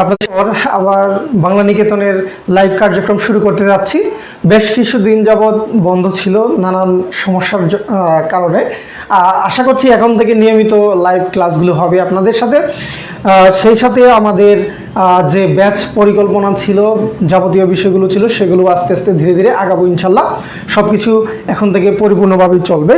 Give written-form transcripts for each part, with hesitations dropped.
আপনাদের আবার বাংলা নিকেতনের লাইভ কার্যক্রম শুরু করতে যাচ্ছি। বেশ কিছুদিন যাবৎ বন্ধ ছিল নানান সমস্যার কারণে। আশা করছি এখন থেকে নিয়মিত লাইভ ক্লাসগুলো হবে আপনাদের সাথে। সেই সাথে আমাদের যে ব্যাচ পরিকল্পনা ছিল, যাবতীয় বিষয়গুলো ছিল, সেগুলো আস্তে আস্তে ধীরে ধীরে আগাবো ইনশাল্লাহ। সব কিছু এখন থেকে পরিপূর্ণভাবে চলবে।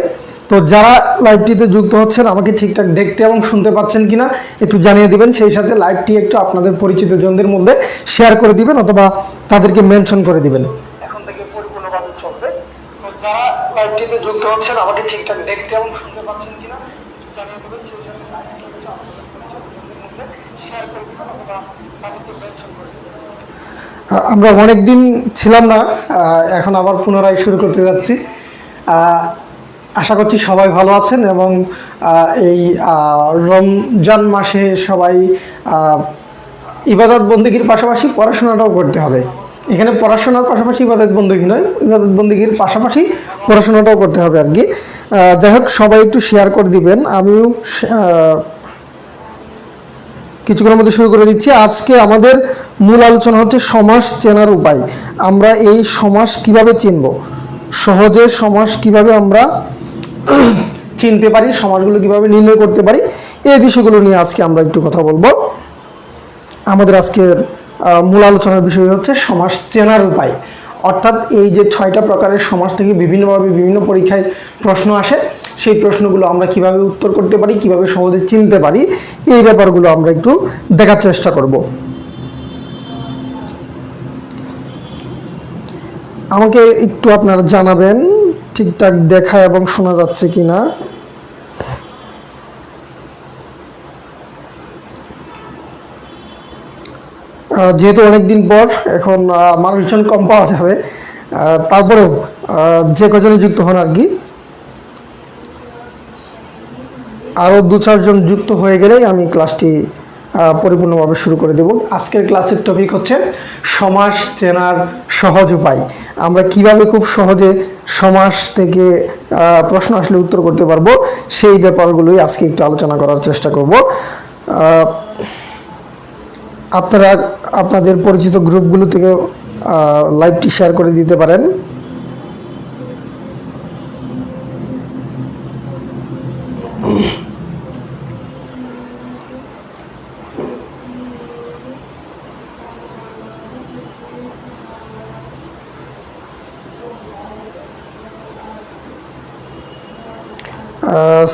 তো যারা লাইভটিতে যুক্ত হচ্ছেন আমাকে ঠিকঠাক দেখতে এবং শুনতে পাচ্ছেন কিনা একটু জানিয়ে দিবেন। সেই সাথে লাইভটি একটু আপনাদের পরিচিত জনদের মধ্যে শেয়ার করে দিবেন অথবা তাদেরকে মেনশন করে দিবেন। এখন থেকে পরিপূর্ণভাবে চলবে। তো যারা লাইভটিতে যুক্ত হচ্ছেন আমাকে ঠিকঠাক দেখতে এবং শুনতে পাচ্ছেন কিনা একটু জানিয়ে দিবেন। সেই সাথে লাইভটি একটু আপনাদের পরিচিত জনদের মধ্যে শেয়ার করে দিবেন অথবা তাদেরকে মেনশন করে দিবেন। আমরা অনেক দিন ছিলাম না, এখন আবার পুনরায় শুরু করতে যাচ্ছি। আশা করছি সবাই ভালো আছেন এবং এই রমজান মাসে সবাই ইবাদত বন্দেগীর পাশাপাশি পড়াশোনাটাও করতে হবে। এখানে পড়াশোনার পাশাপাশি ইবাদত বন্দেগী নয়, ইবাদত বন্দেগীর পাশাপাশি পড়াশোনাটাও করতে হবে আর কি। যাই হোক, সবাই একটু শেয়ার করে দিবেন। আমিও কিছুক্ষণের মধ্যে শুরু করে দিচ্ছি। আজকে আমাদের মূল আলোচনা হচ্ছে সমাস চেনার উপায়। আমরা এই সমাস কিভাবে চিনব, সহজে সমাস কিভাবে আমরা চিনতে পারি, সমাসগুলো কিভাবে নির্ণয় করতে পারি, এই বিষয়গুলো নিয়ে আজকে আমরা একটু কথা বলবো। আমাদের আজকের মূল আলোচনার বিষয় হচ্ছে সমাস চেনার উপায়। অর্থাৎ এই যে 6টা প্রকারের সমাস থেকে বিভিন্নভাবে বিভিন্ন পরীক্ষায় প্রশ্ন আসে, সেই প্রশ্নগুলো আমরা কিভাবে উত্তর করতে পারি, কিভাবে সহজে চিনতে পারি, এই ব্যাপারগুলো আমরা একটু দেখার চেষ্টা করব। আমাকে একটু আপনারা জানাবেন ঠিকঠাক দেখা এবং শোনা যাচ্ছে কিনা। যেহেতু অনেকদিন পর এখন মানুষজন কম পাওয়া যাবে, তারপরেও যে কজনে যুক্ত হন আর কি, আরও 2-4 জন যুক্ত হয়ে গেলেই আমি ক্লাসটি পরিপূর্ণভাবে শুরু করে দেব। আজকের ক্লাসের টপিক হচ্ছে সমাস চেনার সহজ উপায়। আমরা কিভাবে খুব সহজে সমাস থেকে প্রশ্ন আসলে উত্তর করতে পারবো, সেই ব্যাপারগুলোই আজকে একটু আলোচনা করার চেষ্টা করব। আপনারা আপনাদের পরিচিত গ্রুপগুলো থেকে লাইভটি শেয়ার করে দিতে পারেন।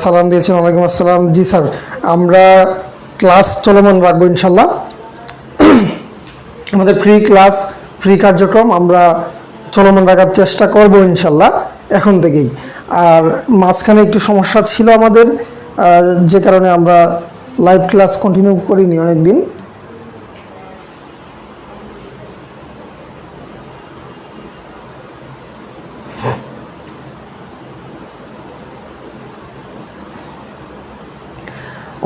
সালাম দিয়েছেন, ওয়ালাইকুম আসসালাম। জি স্যার, আমরা ক্লাস চলমান রাখবো ইনশাল্লাহ। আমাদের ফ্রি ক্লাস, ফ্রি কার্যক্রম আমরা চলমান রাখার চেষ্টা করব ইনশাল্লাহ এখন থেকেই। আর মাঝখানে একটু সমস্যা ছিল আমাদের, যে কারণে আমরা লাইভ ক্লাস কন্টিনিউ করিনি অনেক দিন।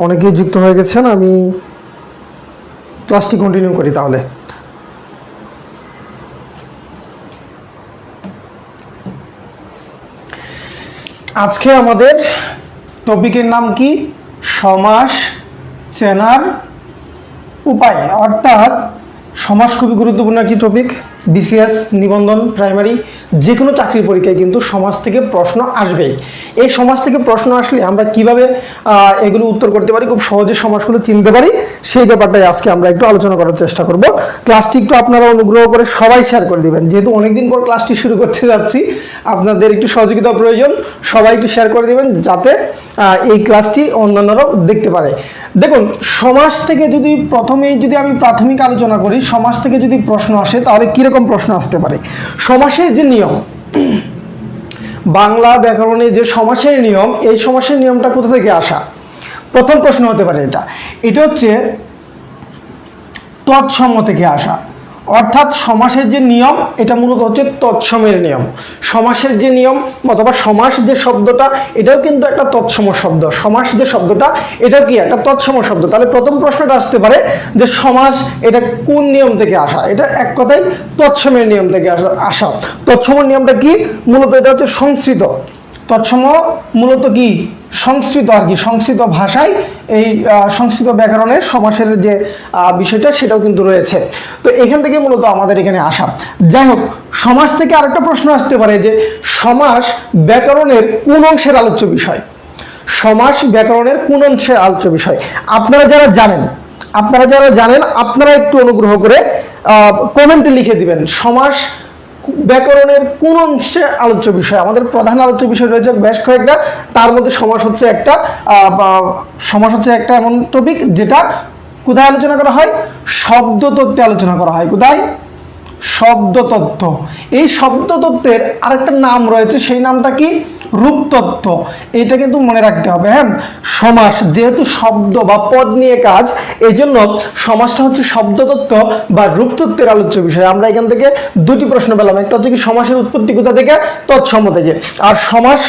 অনেকেই যুক্ত হয়ে গেছেন, আমি ক্লাসটি কন্টিনিউ করি তাহলে। আজকে আমাদের টপিকের নাম কি? সমাস চেনার উপায়। অর্থাৎ সমাস খুবই গুরুত্বপূর্ণ একটি টপিক। বিসিএস, নিবন্ধন, প্রাইমারি যে কোনো চাকরির পরীক্ষায় কিন্তু সমাজ থেকে প্রশ্ন আসবেই। এই সমাজ থেকে প্রশ্ন আসলে আমরা কিভাবে এগুলো উত্তর করতে পারি, খুব সহজে সমাজগুলো চিনতে পারি, সেই ব্যাপারটাই আজকে আমরা একটু আলোচনা করার চেষ্টা করব। ক্লাসটি একটু আপনারা অনুগ্রহ করে সবাই শেয়ার করে দিবেন। যেহেতু অনেকদিন পর ক্লাসটি শুরু করতে যাচ্ছি, আপনাদের একটু সহযোগিতা প্রয়োজন। সবাই একটু শেয়ার করে দিবেন যাতে এই ক্লাসটি অন্যান্যরাও দেখতে পারে। দেখুন, সমাজ থেকে যদি প্রথমেই যদি আমি প্রাথমিক আলোচনা করি, সমাজ থেকে যদি প্রশ্ন আসে তাহলে কিরকম প্রশ্ন আসতে পারে। সমাসের যে নিয়ম, বাংলা ব্যাকরণে যে সমাসের নিয়ম, এই সমাসের নিয়মটা কোথা থেকে আসা? প্রথম প্রশ্ন হতে পারে এটা হচ্ছে তৎসম থেকে আসা। অর্থাৎ সমাসের যে নিয়ম, এটা মূলত হচ্ছে তৎসমের নিয়ম। সমাসের যে নিয়ম অথবা সমাস যে শব্দটা, এটাও কিন্তু একটা তৎসম শব্দ। সমাস যে শব্দটা, এটাও কি একটা তৎসম শব্দ। তাহলে প্রথম প্রশ্নটা আসতে পারে যে সমাস এটা কোন নিয়ম থেকে আসা? এটা এক কথায় তৎসমের নিয়ম থেকে আসা। তৎসমের নিয়মটা কি? মূলত এটা হচ্ছে সংস্কৃত। তৎসম মূলত কি? সংস্কৃত আর কি, সংস্কৃত ভাষায় এই সংস্কৃত ব্যাকরণের সমাসের যে বিষয়টা সেটাও কিন্তু রয়েছে। তো এখান থেকে মূলত আমাদের এখানে আসা। যাই হোক, সমাস থেকে আরেকটা প্রশ্ন আসতে পারে যে সমাস ব্যাকরণের কোন অংশের আলোচ্য বিষয়? সমাস ব্যাকরণের কোন অংশের আলোচ্য বিষয়? আপনারা যারা জানেন আপনারা একটু অনুগ্রহ করে কমেন্টে লিখে দিবেন সমাস ব্যাকরণের কোন অংশে আলোচ্য বিষয়। আমাদের প্রধান আলোচ্য বিষয় রয়েছে বেশ কয়েকটা, তার মধ্যে সমাস হচ্ছে একটা এমন টপিক যেটা কোথায় আলোচনা করা হয়? শব্দতত্ত্বে আলোচনা করা হয়। কোথায়? শব্দতত্ত্ব। এই শব্দতত্ত্বের আরেকটা নাম রয়েছে, সেই নামটা কি? রূপতত্ত্ব। এটা কিন্তু মনে রাখতে হবে। হ্যাঁ, সমাস যেহেতু শব্দ বা পদ নিয়ে কাজ, এই জন্য সমাসটা হচ্ছে শব্দতত্ত্ব বা রূপতত্ত্বের আলোচ্য বিষয়। আমরা এখান থেকে দুটি প্রশ্ন পেলাম, একটা হচ্ছে কি সমাসের উৎপত্তি কোথা থেকে, তৎসম থেকে। আর সমাস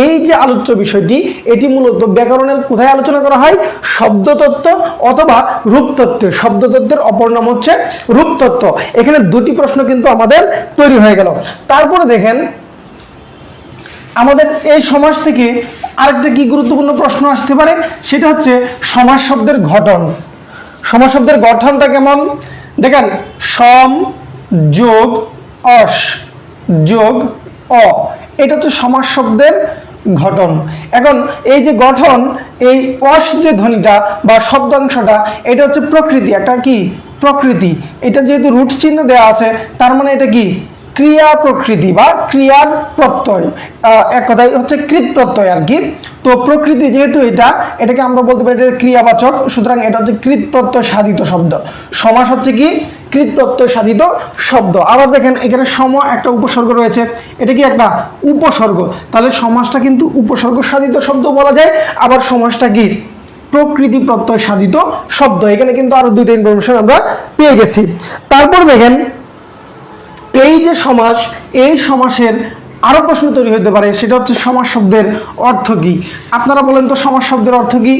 এই যে আলোচ্য বিষয়টি, এটি মূলত ব্যাকরণের কোথায় আলোচনা করা হয়? শব্দতত্ত্ব অথবা রূপতত্ত্ব। শব্দতত্ত্বের অপর নাম হচ্ছে রূপতত্ত্ব। এখানে দুটি প্রশ্ন কিন্তু আমাদের তৈরি হয়ে গেল। তারপরে দেখেন আমাদের এই সমাস থেকে আরেকটা কি গুরুত্বপূর্ণ প্রশ্ন আসতে পারে, সেটা হচ্ছে সমাস শব্দের গঠন। সমাস শব্দের গঠনটা কেমন? দেখেন, সম যোগ অস যোগ অ, এটা হচ্ছে সমাস শব্দের গঠন। এখন এই যে গঠন, এই অস যে ধ্বনিটা বা শব্দাংশটা, এটা হচ্ছে প্রকৃতি, একটা কি প্রকৃতি। এটা যেহেতু রুট চিহ্ন দেওয়া আছে, তার মানে এটা কি ক্রিয়া প্রকৃতি বা ক্রিয়ার প্রত্যয়, এক কথায় হচ্ছে কৃত প্রত্যয় আর কি। তো প্রকৃতি যেহেতু এটাকে আমরা বলতে পারি এটা ক্রিয়াবাচক, সুতরাং এটা হচ্ছে কৃত প্রত্যয় সাধিত শব্দ। সমাস হচ্ছে কি কৃত প্রত্যয় সাধিত শব্দ। আবার দেখেন এখানে সম একটা উপসর্গ রয়েছে, এটা কি একটা উপসর্গ, তাহলে সমাসটা কিন্তু উপসর্গ সাধিত শব্দ বলা যায়। আবার সমাসটা কি প্রকৃতি প্রত্যয় সাধিত শব্দ। এখানে কিন্তু আরো দুইটা ইনফরমেশন আমরা পেয়ে গেছি। তারপর দেখেন এই যে সমাস, এই সমাসের আরো প্রশ্ন তৈরি হতে পারে, সেটা হচ্ছে সমাস শব্দের অর্থ কি? আপনারা বলেন তো সমাস শব্দের অর্থ কি?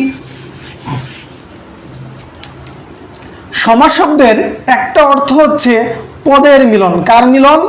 সমাস শব্দের একটা অর্থ হচ্ছে পদের মিলন। কার মিলন?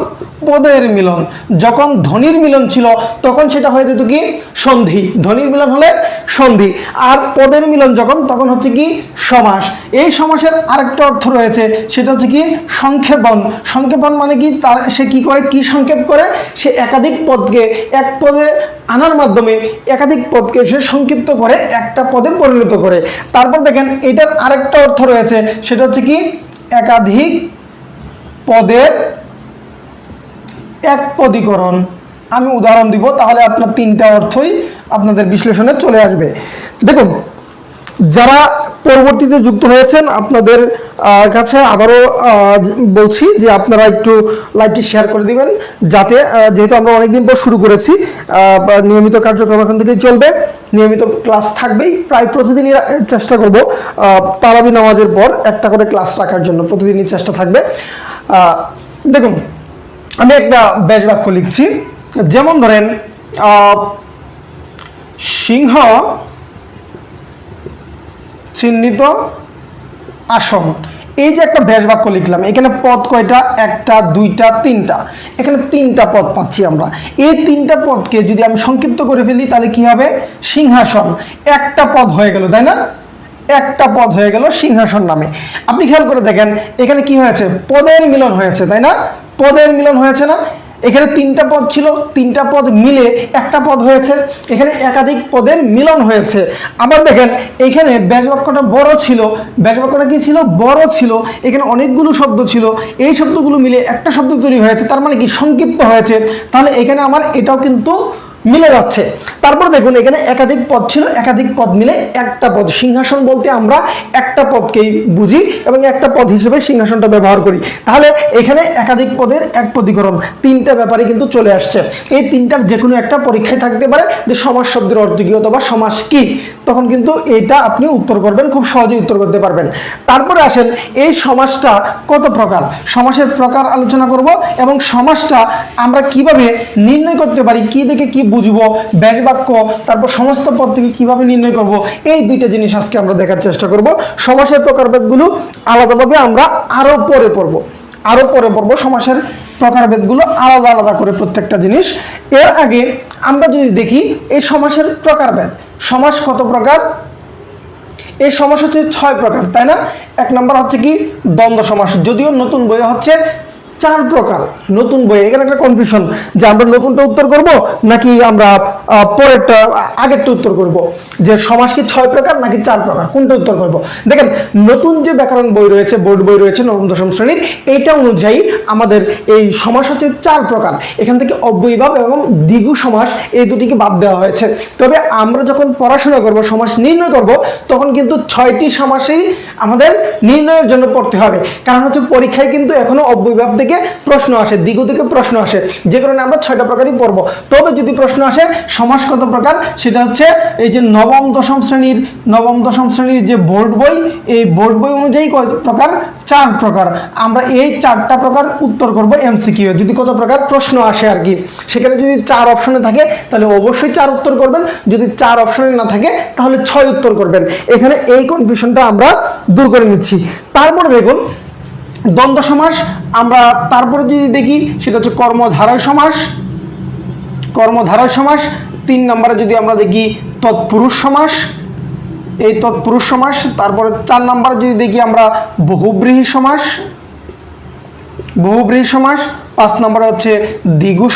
পদের মিলন। যখন ধ্বনির মিলন ছিল তখন সেটা হয়ে যেত কি সন্ধি, ধ্বনির মিলন হলে সন্ধি। আর পদের মিলন যখন, তখন হচ্ছে কি সমাস। এই সমাসের আরেকটা অর্থ রয়েছে, সেটা হচ্ছে কি সংক্ষেপণ। সংক্ষেপণ মানে কি, সে কি করে, কি সংক্ষেপ করে? সে একাধিক পদকে এক পদে আনার মাধ্যমে একাধিক পদকে সে সংক্ষিপ্ত করে একটা পদে পরিণত করে। তারপর দেখেন এটার আরেকটা অর্থ রয়েছে, সেটা হচ্ছে কি একাধিক পদের এক পদীকরণ। আমি উদাহরণ দিব, তাহলে আপনার তিনটা অর্থই আপনাদের বিশ্লেষণে চলে আসবে। দেখুন, যারা পরবর্তীতে যুক্ত হয়েছেন আপনাদের কাছে আবারও বলছি যে আপনারা একটু লাইভটি শেয়ার করে দিবেন, যাতে যেহেতু আমরা অনেকদিন পর শুরু করেছি, নিয়মিত কার্যক্রম এখন থেকেই চলবে, নিয়মিত ক্লাস থাকবেই। প্রায় প্রতিদিনই চেষ্টা করব তারাবি নামাজের পর একটা করে ক্লাস রাখার জন্য, প্রতিদিনই চেষ্টা থাকবে। দেখুন, আমি একটা ব্যাস বাক্য লিখছি, যেমন ধরেন সিংহ চিহ্নিত আসন। এই যে একটা ব্যাস বাক্য লিখলাম, এখানে পদ কয়টা? একটা, দুইটা, তিনটা। এখানে তিনটা পদ পাচ্ছি আমরা। এই তিনটা পদকে যদি আমি সংক্ষিপ্ত করে ফেলি তাহলে কি হবে? সিংহাসন। একটা পদ হয়ে গেল, তাই না? একটা পদ হয়ে গেল সিংহাসন নামে। আপনি খেয়াল করে দেখেন এখানে কি হয়েছে? পদের মিলন হয়েছে, তাই না? পদের মিলন হয়েছে না? এখানে তিনটা পদ ছিল, তিনটা পদ মিলে একটা পদ হয়েছে, এখানে একাধিক পদের মিলন হয়েছে। আবার দেখেন এখানে ব্যাস বাক্যটা বড় ছিল, ব্যাস বাক্যটা কি ছিল? বড় ছিল। এখানে অনেকগুলো শব্দ ছিল, এই শব্দগুলো মিলে একটা শব্দ তৈরি হয়েছে, তার মানে কি সংক্ষিপ্ত হয়েছে। তাহলে এখানে আমার এটাও কিন্তু মিলে যাচ্ছে। তারপর দেখুন এখানে একাধিক পদ ছিল, একাধিক পদ মিলে একটা পদ। সিংহাসন বলতে আমরা একটা পদকেই বুঝি এবং একটা পদ হিসেবে সিংহাসনটা ব্যবহার করি। তাহলে এখানে একাধিক পদের এক পদীকরণ, তিনটা ব্যাপারে কিন্তু চলে আসছে। এই তিনটার যে কোনো একটা পরীক্ষায় থাকতে পারে যে সমাস শব্দের অর্থ কি অথবা সমাস কি, তখন কিন্তু এইটা আপনি উত্তর করবেন, খুব সহজেই উত্তর করতে পারবেন। তারপরে আসেন এই সমাসটা কত প্রকার, সমাসের প্রকার আলোচনা করব এবং সমাসটা আমরা কিভাবে নির্ণয় করতে পারি, কি দেখে কি বুঝবো, ব্যাস বাক্য, তারপর সমস্ত পদ থেকে কিভাবে নির্ণয় করব, এই দুইটা জিনিস আজকে আমরা দেখার চেষ্টা করব। সমাসের প্রকারভেদগুলো আলাদাভাবে আমরা আরো পরে পড়ব, সমাসের প্রকারভেদগুলো আলাদা আলাদা করে প্রত্যেকটা জিনিস। এর আগে আমরা যদি দেখি এই সমাসের প্রকারভেদ, সমাস কত প্রকার? এই সমাস হচ্ছে 6 প্রকার, তাই না? 1 নম্বর হচ্ছে কি দ্বন্দ্ব সমাস, যদিও নতুন বইয়ে হচ্ছে 4 প্রকার। নতুন বই, এখানে একটা কনফিউশন যে আমরা নতুনটা উত্তর করব নাকি আমরা পরেরটা আগেরটা উত্তর করব, যে সমাস কি 6 প্রকার নাকি 4 প্রকার, কোনটা উত্তর করব। দেখেন নতুন যে ব্যাকরণ বই রয়েছে, বোর্ড বই রয়েছে নবম দশম শ্রেণীর, এইটা অনুযায়ী আমাদের এই সমাস হচ্ছে 4 প্রকার। এখান থেকে অব্যয়ীভাব এবং দ্বিগু সমাস এই দুটিকে বাদ দেওয়া হয়েছে। তবে আমরা যখন পড়াশোনা করব, সমাস নির্ণয় করব, তখন কিন্তু 6টি সমাসই আমাদের নির্ণয়ের জন্য পড়তে হবে। কারণ হচ্ছে পরীক্ষায় কিন্তু এখনো অব্যয়ীভাব থেকে প্রশ্ন আসে, দ্বিগু থেকে প্রশ্ন আসে, যে কারণে আমরা 6টা প্রকারই পড়ব। তবে যদি প্রশ্ন আসে সমাস কত প্রকার, সেটা হচ্ছে এই যে নবম দশম শ্রেণীর যে বোর্ড বই, এই বোর্ড বই অনুযায়ী কত প্রকার? 4 প্রকার। আমরা এই 4টা প্রকার উত্তর করব এমসিকিউ, যদি কত প্রকার প্রশ্ন আসে আর কি। সেখানে যদি 4 অপশনে থাকে তাহলে অবশ্যই 4 উত্তর করবেন, যদি 4 অপশনে না থাকে তাহলে 6 উত্তর করবেন। এখানে এই কনফিউশনটা আমরা দূর করে নিচ্ছি। তারপরে দেখুন দ্বন্দ্ব সমাস, আমরা তারপরে যদি দেখি সেটা হচ্ছে কর্মধারয় সমাস। 3 নম্বরে যদি আমরা দেখি তৎপুরুষ সমাস, এই তৎপুরুষ সমাস। তারপরে 4 নম্বরে যদি দেখি আমরা বহুব্রীহি সমাস। 5 নম্বরে হচ্ছে দ্বিগু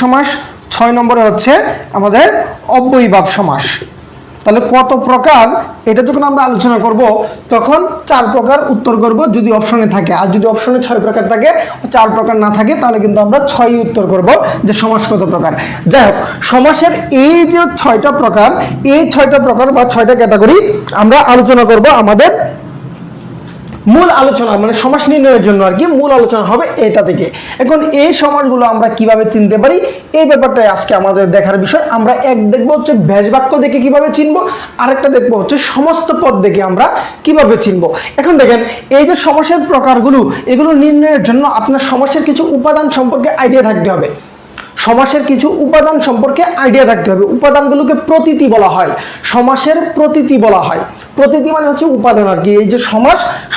সমাস। 6 নম্বরে হচ্ছে আমাদের অব্যয়ীভাব সমাস। তাহলে কত প্রকার, এটা যখন আমরা আলোচনা করব তখন 4 প্রকার উত্তর করব যদি অপশনে থাকে, আর যদি অপশনে 6 প্রকার থাকে, 4 প্রকার না থাকে, তাহলে কিন্তু আমরা 6ই উত্তর করব যে সমাস কত প্রকার। যাই হোক, সমাসের এই যে 6টা প্রকার, এই 6টা প্রকার বা 6টা ক্যাটাগরি আমরা আলোচনা করব আমাদের মূল আলোচনা, মানে সমাস নির্ণয়ের জন্য আর কি মূল আলোচনা হবে এটা থেকে। এখন এই সমাসগুলো আমরা কিভাবে চিনতে পারি, এই ব্যাপারটাই আজকে আমাদের দেখার বিষয়। আমরা এক দেখবো হচ্ছে ব্যাস বাক্য দেখে কিভাবে চিনবো, আরেকটা দেখবো হচ্ছে সমস্ত পদ দেখে আমরা কিভাবে চিনবো। এখন দেখেন এই যে সমাসের প্রকারগুলো, এগুলো নির্ণয়ের জন্য আপনার সমাসের কিছু উপাদান সম্পর্কে আইডিয়া থাকতে হবে। সমাসের কিছু উপাদান সম্পর্কে আইডিয়া থাকতে হবে। উপাদানগুলোকে প্রতীতি বলা হয়, সমাসের প্রতীতি বলা হয়। প্রতীতি মানে হচ্ছে উপাদান আর কি। এই যে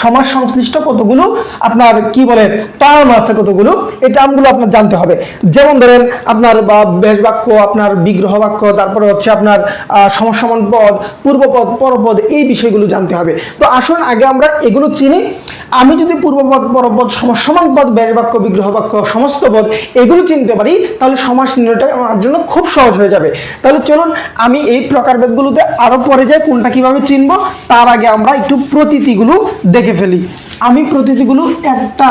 সমাস সংশ্লিষ্ট কতগুলো আপনার কি বলে টার্ম আছে, কতগুলো এই টার্মগুলো আপনার জানতে হবে। যেমন ধরেন আপনার ব্যাস বাক্য, আপনার বিগ্রহ বাক্য, তারপরে হচ্ছে আপনার সমসমান পদ, পূর্বপদ, পরপদ, এই বিষয়গুলো জানতে হবে। তো আসুন আগে আমরা এগুলো চিনি। আমি যদি পূর্বপদ, পরপদ, সমসমান পদ, ব্যাস বাক্য, বিগ্রহ বাক্য, সমস্ত পদ এগুলো চিনতে পারি, তাহলে সমাস নির্ণয়টা আমার জন্য খুব সহজ হয়ে যাবে। তাহলে চলুন আমি এই প্রকারভেদগুলোতে আরো পরে যাই, কোনটা কিভাবে চিনবো। তার আগে আমরা একটু প্রতীতিগুলো দেখে ফেলি। আমি প্রতীতিগুলো একটা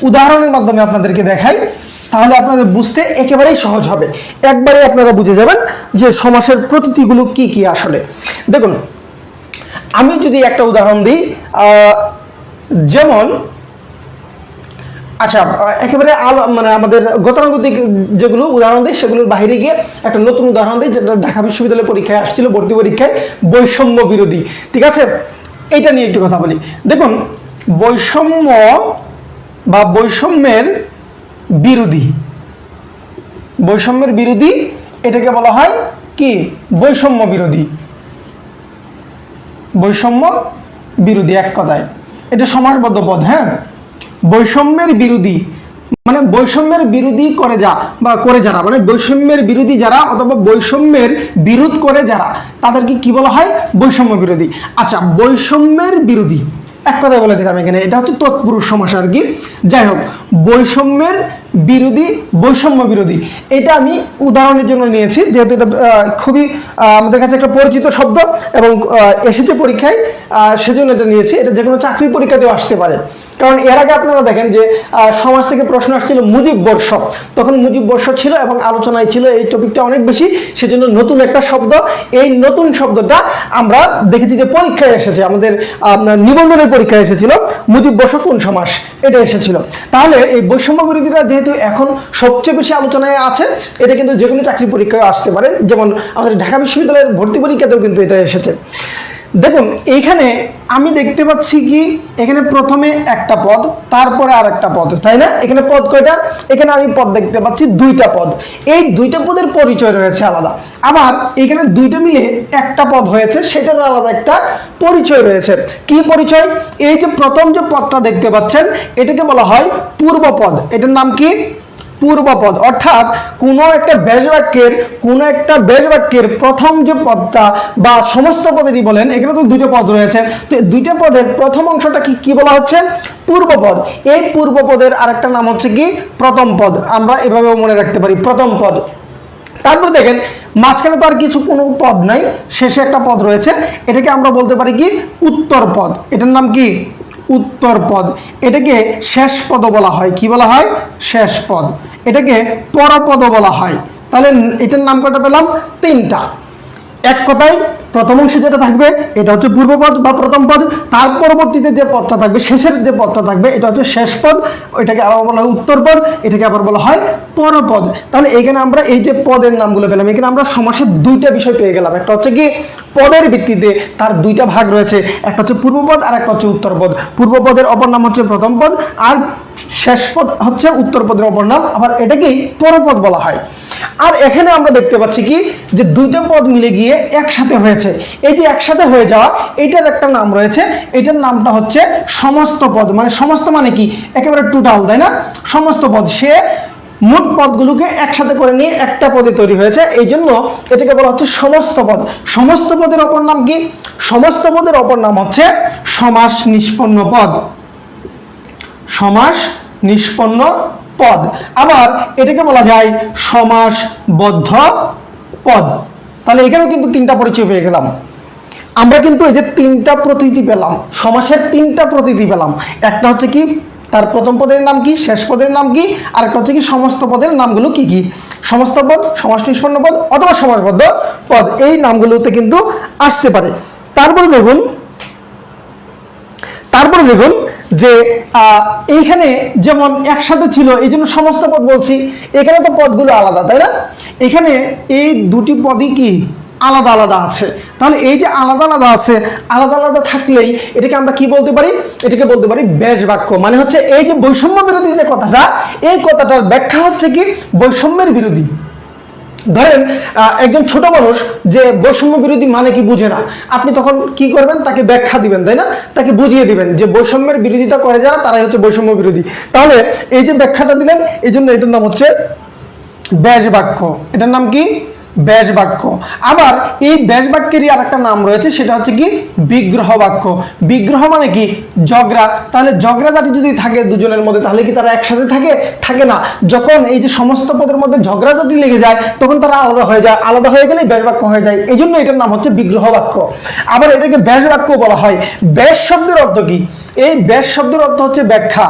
উদাহরণের মাধ্যমে আপনাদেরকে দেখাই, তাহলে আপনাদের বুঝতে একেবারেই সহজ হবে। একবারে আপনারা বুঝে যাবেন যে সমাসের প্রতীতিগুলো কি কি আসলে। দেখুন আমি যদি একটা উদাহরণ দিই, যেমন আচ্ছা একেবারে মানে আমাদের গতানুগতিক যেগুলো উদাহরণ দিই সেগুলোর বাইরে গিয়ে একটা নতুন উদাহরণ দিই, যেটা ঢাকা বিশ্ববিদ্যালয়ের পরীক্ষায় আসছিল, ভর্তি পরীক্ষায়, বৈষম্য বিরোধী। ঠিক আছে, এটা নিয়ে একটু কথা বলি। দেখুন বৈষম্য বা বৈষম্যের বিরোধী, এটাকে বলা হয় কি? বৈষম্য বিরোধী। এক কথায় এটা সমাসবদ্ধ পদ। হ্যাঁ, বৈষম্যের বিরোধী মানে বৈষম্যের বিরোধী করে যারা, মানে বৈষম্যের বিরোধী যারা অথবা বৈষম্যের বিরোধ করে যারা, তাদেরকে কি বলা হয়? বৈষম্য বিরোধী। আচ্ছা, বৈষম্যের বিরোধী এক কথায় বলে দিলাম এখানে, এটা হচ্ছে তৎপুরুষ সমাস আর কি। যাই হোক, বৈষম্যের বিরোধী, বৈষম্য বিরোধী, এটা আমি উদাহরণের জন্য নিয়েছি, যেহেতু এটা খুবই আমাদের কাছে একটা পরিচিত শব্দ এবং এসেছে পরীক্ষায়, সেজন্য এটা নিয়েছি। এটা যে কোনো চাকরির পরীক্ষাতেও আসতে পারে। কারণ এর আগে আপনারা দেখেন যে সমাজ থেকে প্রশ্ন আসছিল মুজিব বর্ষ, তখন মুজিব বর্ষ ছিল এবং আলোচনায় ছিল এই টপিকটা অনেক বেশি, সেজন্য নতুন একটা শব্দ, এই নতুন শব্দটা আমরা দেখেছি যে পরীক্ষায় এসেছে, আমাদের নিবন্ধনের পরীক্ষায় এসেছিল, মুজিব বর্ষ কোন সমাস, এটা এসেছিল। তাহলে এই বৈষম্য বিরোধীরা যেহেতু এখন সবচেয়ে বেশি আলোচনায় আছে, এটা কিন্তু যে কোনো চাকরি পরীক্ষায় আসতে পারে, যেমন আমাদের ঢাকা বিশ্ববিদ্যালয়ের ভর্তি পরীক্ষাতেও কিন্তু এটা এসেছে। দেখুন এইখানে আমি দেখতে পাচ্ছি কি, এখানে প্রথমে একটা পদ, তারপরে আর একটা পদ, তাই না? এখানে পদ কয়টা? এখানে আমি পদ দেখতে পাচ্ছি 2টা পদ। এই 2টা পদের পরিচয় রয়েছে আলাদা, আবার এখানে 2টা মিলে একটা পদ হয়েছে, সেটার আলাদা একটা পরিচয় রয়েছে। কি পরিচয়? এই যে প্রথম যে পদটা দেখতে পাচ্ছেন, এটাকে বলা হয় পূর্বপদ। এটার নাম কি? পূর্বপদ, অর্থাৎ কোনো একটা ব্যাস বাক্যের প্রথম যে পদটা বা সমস্ত পদেরই বলেন, এখানে তো দুইটা পদ রয়েছে, তো দুইটা পদের প্রথম অংশটা কি বলা হচ্ছে? পূর্বপদ। এই পূর্বপদের আরেকটা নাম হচ্ছে কি? প্রথম পদ। আমরা এভাবেও মনে রাখতে পারি, প্রথম পদ। তারপর দেখেন মাঝখানে তো আর কিছু কোনো পদ নাই, শেষে একটা পদ রয়েছে, এটাকে আমরা বলতে পারি কি? উত্তর পদ। এটার নাম কি? উত্তর পদ। এটাকে শেষ পদ বলা হয়। কি বলা হয়? শেষ পদ। এটাকে পরপদ বলা হয়। তাহলে এটার নাম কয়টা পেলাম? তিনটা। এক কথায় প্রথম অংশে যেটা থাকবে এটা হচ্ছে পূর্বপদ বা প্রথম পদ, তার পরবর্তীতে যে পদটা থাকবে, শেষের যে পদটা থাকবে, এটা হচ্ছে শেষ পদ, এটাকে আবার বলা হয় উত্তর পদ, এটাকে আবার বলা হয় পরপদ। তাহলে এখানে আমরা এই যে পদের নামগুলো পেলাম, এখানে আমরা সমাসের দুইটা বিষয় পেয়ে গেলাম। একটা হচ্ছে কি? পদের ভিত্তিতে তার দুইটা ভাগ রয়েছে, একটা হচ্ছে পূর্বপদ আর একটা হচ্ছে উত্তর পদ। পূর্বপদের অপর নাম হচ্ছে প্রথম পদ, আর শেষ পদ হচ্ছে উত্তর পদের অপর নাম, আবার এটাকেই পরপদ বলা হয়। আর এখানে আমরা দেখতে পাচ্ছি কি? যে দুইটা পদ মিলে গিয়ে একসাথে হয়েছে। এই যে একসাথে হয়ে যাওয়া, এটার একটা নাম রয়েছে, এটার নামটা হচ্ছে সমস্ত পদ। মানে সমস্ত মানে কি? একেবারে টোটাল, তাই না? সমস্ত পদ, সে মোট পদগুলোকে একসাথে করে নিয়ে একটা পদে তৈরি হয়েছে, এই জন্য এটাকে বলা হচ্ছে সমস্ত পদ। সমস্ত পদের অপর নাম কি? সমস্ত পদের অপর নাম হচ্ছে সমাস নিষ্পন্ন পদ। সমাস নিষ্পন্ন পদ। আবার এটাকে বলা যায় সমাসবদ্ধ পদ। তাহলে এখানেও কিন্তু তিনটা পরিচয় পেয়ে গেলাম আমরা। কিন্তু এই যে তিনটা প্রতীতি পেলাম, সমাসের তিনটা প্রতীতি পেলাম। একটা হচ্ছে কি? তার প্রথম পদের নাম কি, শেষ পদের নাম কি, আর একটা হচ্ছে কি সমস্ত পদের নামগুলো কি কি? সমস্ত পদ, সমাস নিষ্পন্ন পদ অথবা সমাসবদ্ধ পদ, এই নামগুলোতে কিন্তু আসতে পারে। তারপরে দেখুন যে এইখানে যেমন একসাথে ছিল এই জন্য সমস্ত পদ বলছি, এখানে তো পদগুলো আলাদা, তাই না? এখানে এই দুটি পদই কি? আলাদা আলাদা আছে। তাহলে এই যে আলাদা আলাদা আছে, আলাদা আলাদা থাকলেই এটাকে আমরা কি বলতে পারি? এটাকে বলতে পারি ব্যাস বাক্য। মানে হচ্ছে এই যে বৈষম্য বিরোধী যে কথাটা, এই কথাটার ব্যাখ্যা হচ্ছে কি? বৈষম্যের বিরোধী। ধরেন একজন ছোট মানুষ যে বৈষম্য বিরোধী মানে কি বুঝে না, আপনি তখন কি করবেন? তাকে ব্যাখ্যা দিবেন, তাই না? তাকে বুঝিয়ে দিবেন যে বৈষম্যের বিরোধিতা করে যারা, তারাই হচ্ছে বৈষম্য বিরোধী। তাহলে এই যে ব্যাখ্যাটা দিলেন, এই জন্য এটার নাম হচ্ছে ব্যাস বাক্য। এটার নাম কি? ব্যাস বাক্য। আবার এই ব্যাস বাক্যেরই আর একটা নাম রয়েছে, সেটা হচ্ছে কি? বিগ্রহ বাক্য। বিগ্রহ মানে কি? ঝগড়া। তাহলে ঝগড়া জাতি যদি থাকে দুজনের মধ্যে, তাহলে কি তারা একসাথে থাকে? থাকে না। যখন এই যে সমস্ত পদের মধ্যে ঝগড়া জাতি লেগে যায়, তখন তারা আলাদা হয়ে যায়। আলাদা হয়ে গেলে ব্যাস বাক্য হয়ে যায়, এই জন্য এটার নাম হচ্ছে বিগ্রহ বাক্য। আবার এটাকে ব্যাস বাক্য বলা হয়। ব্যাস শব্দের অর্থ কি? এই ব্যাস শব্দের অর্থ হচ্ছে ব্যাখ্যা।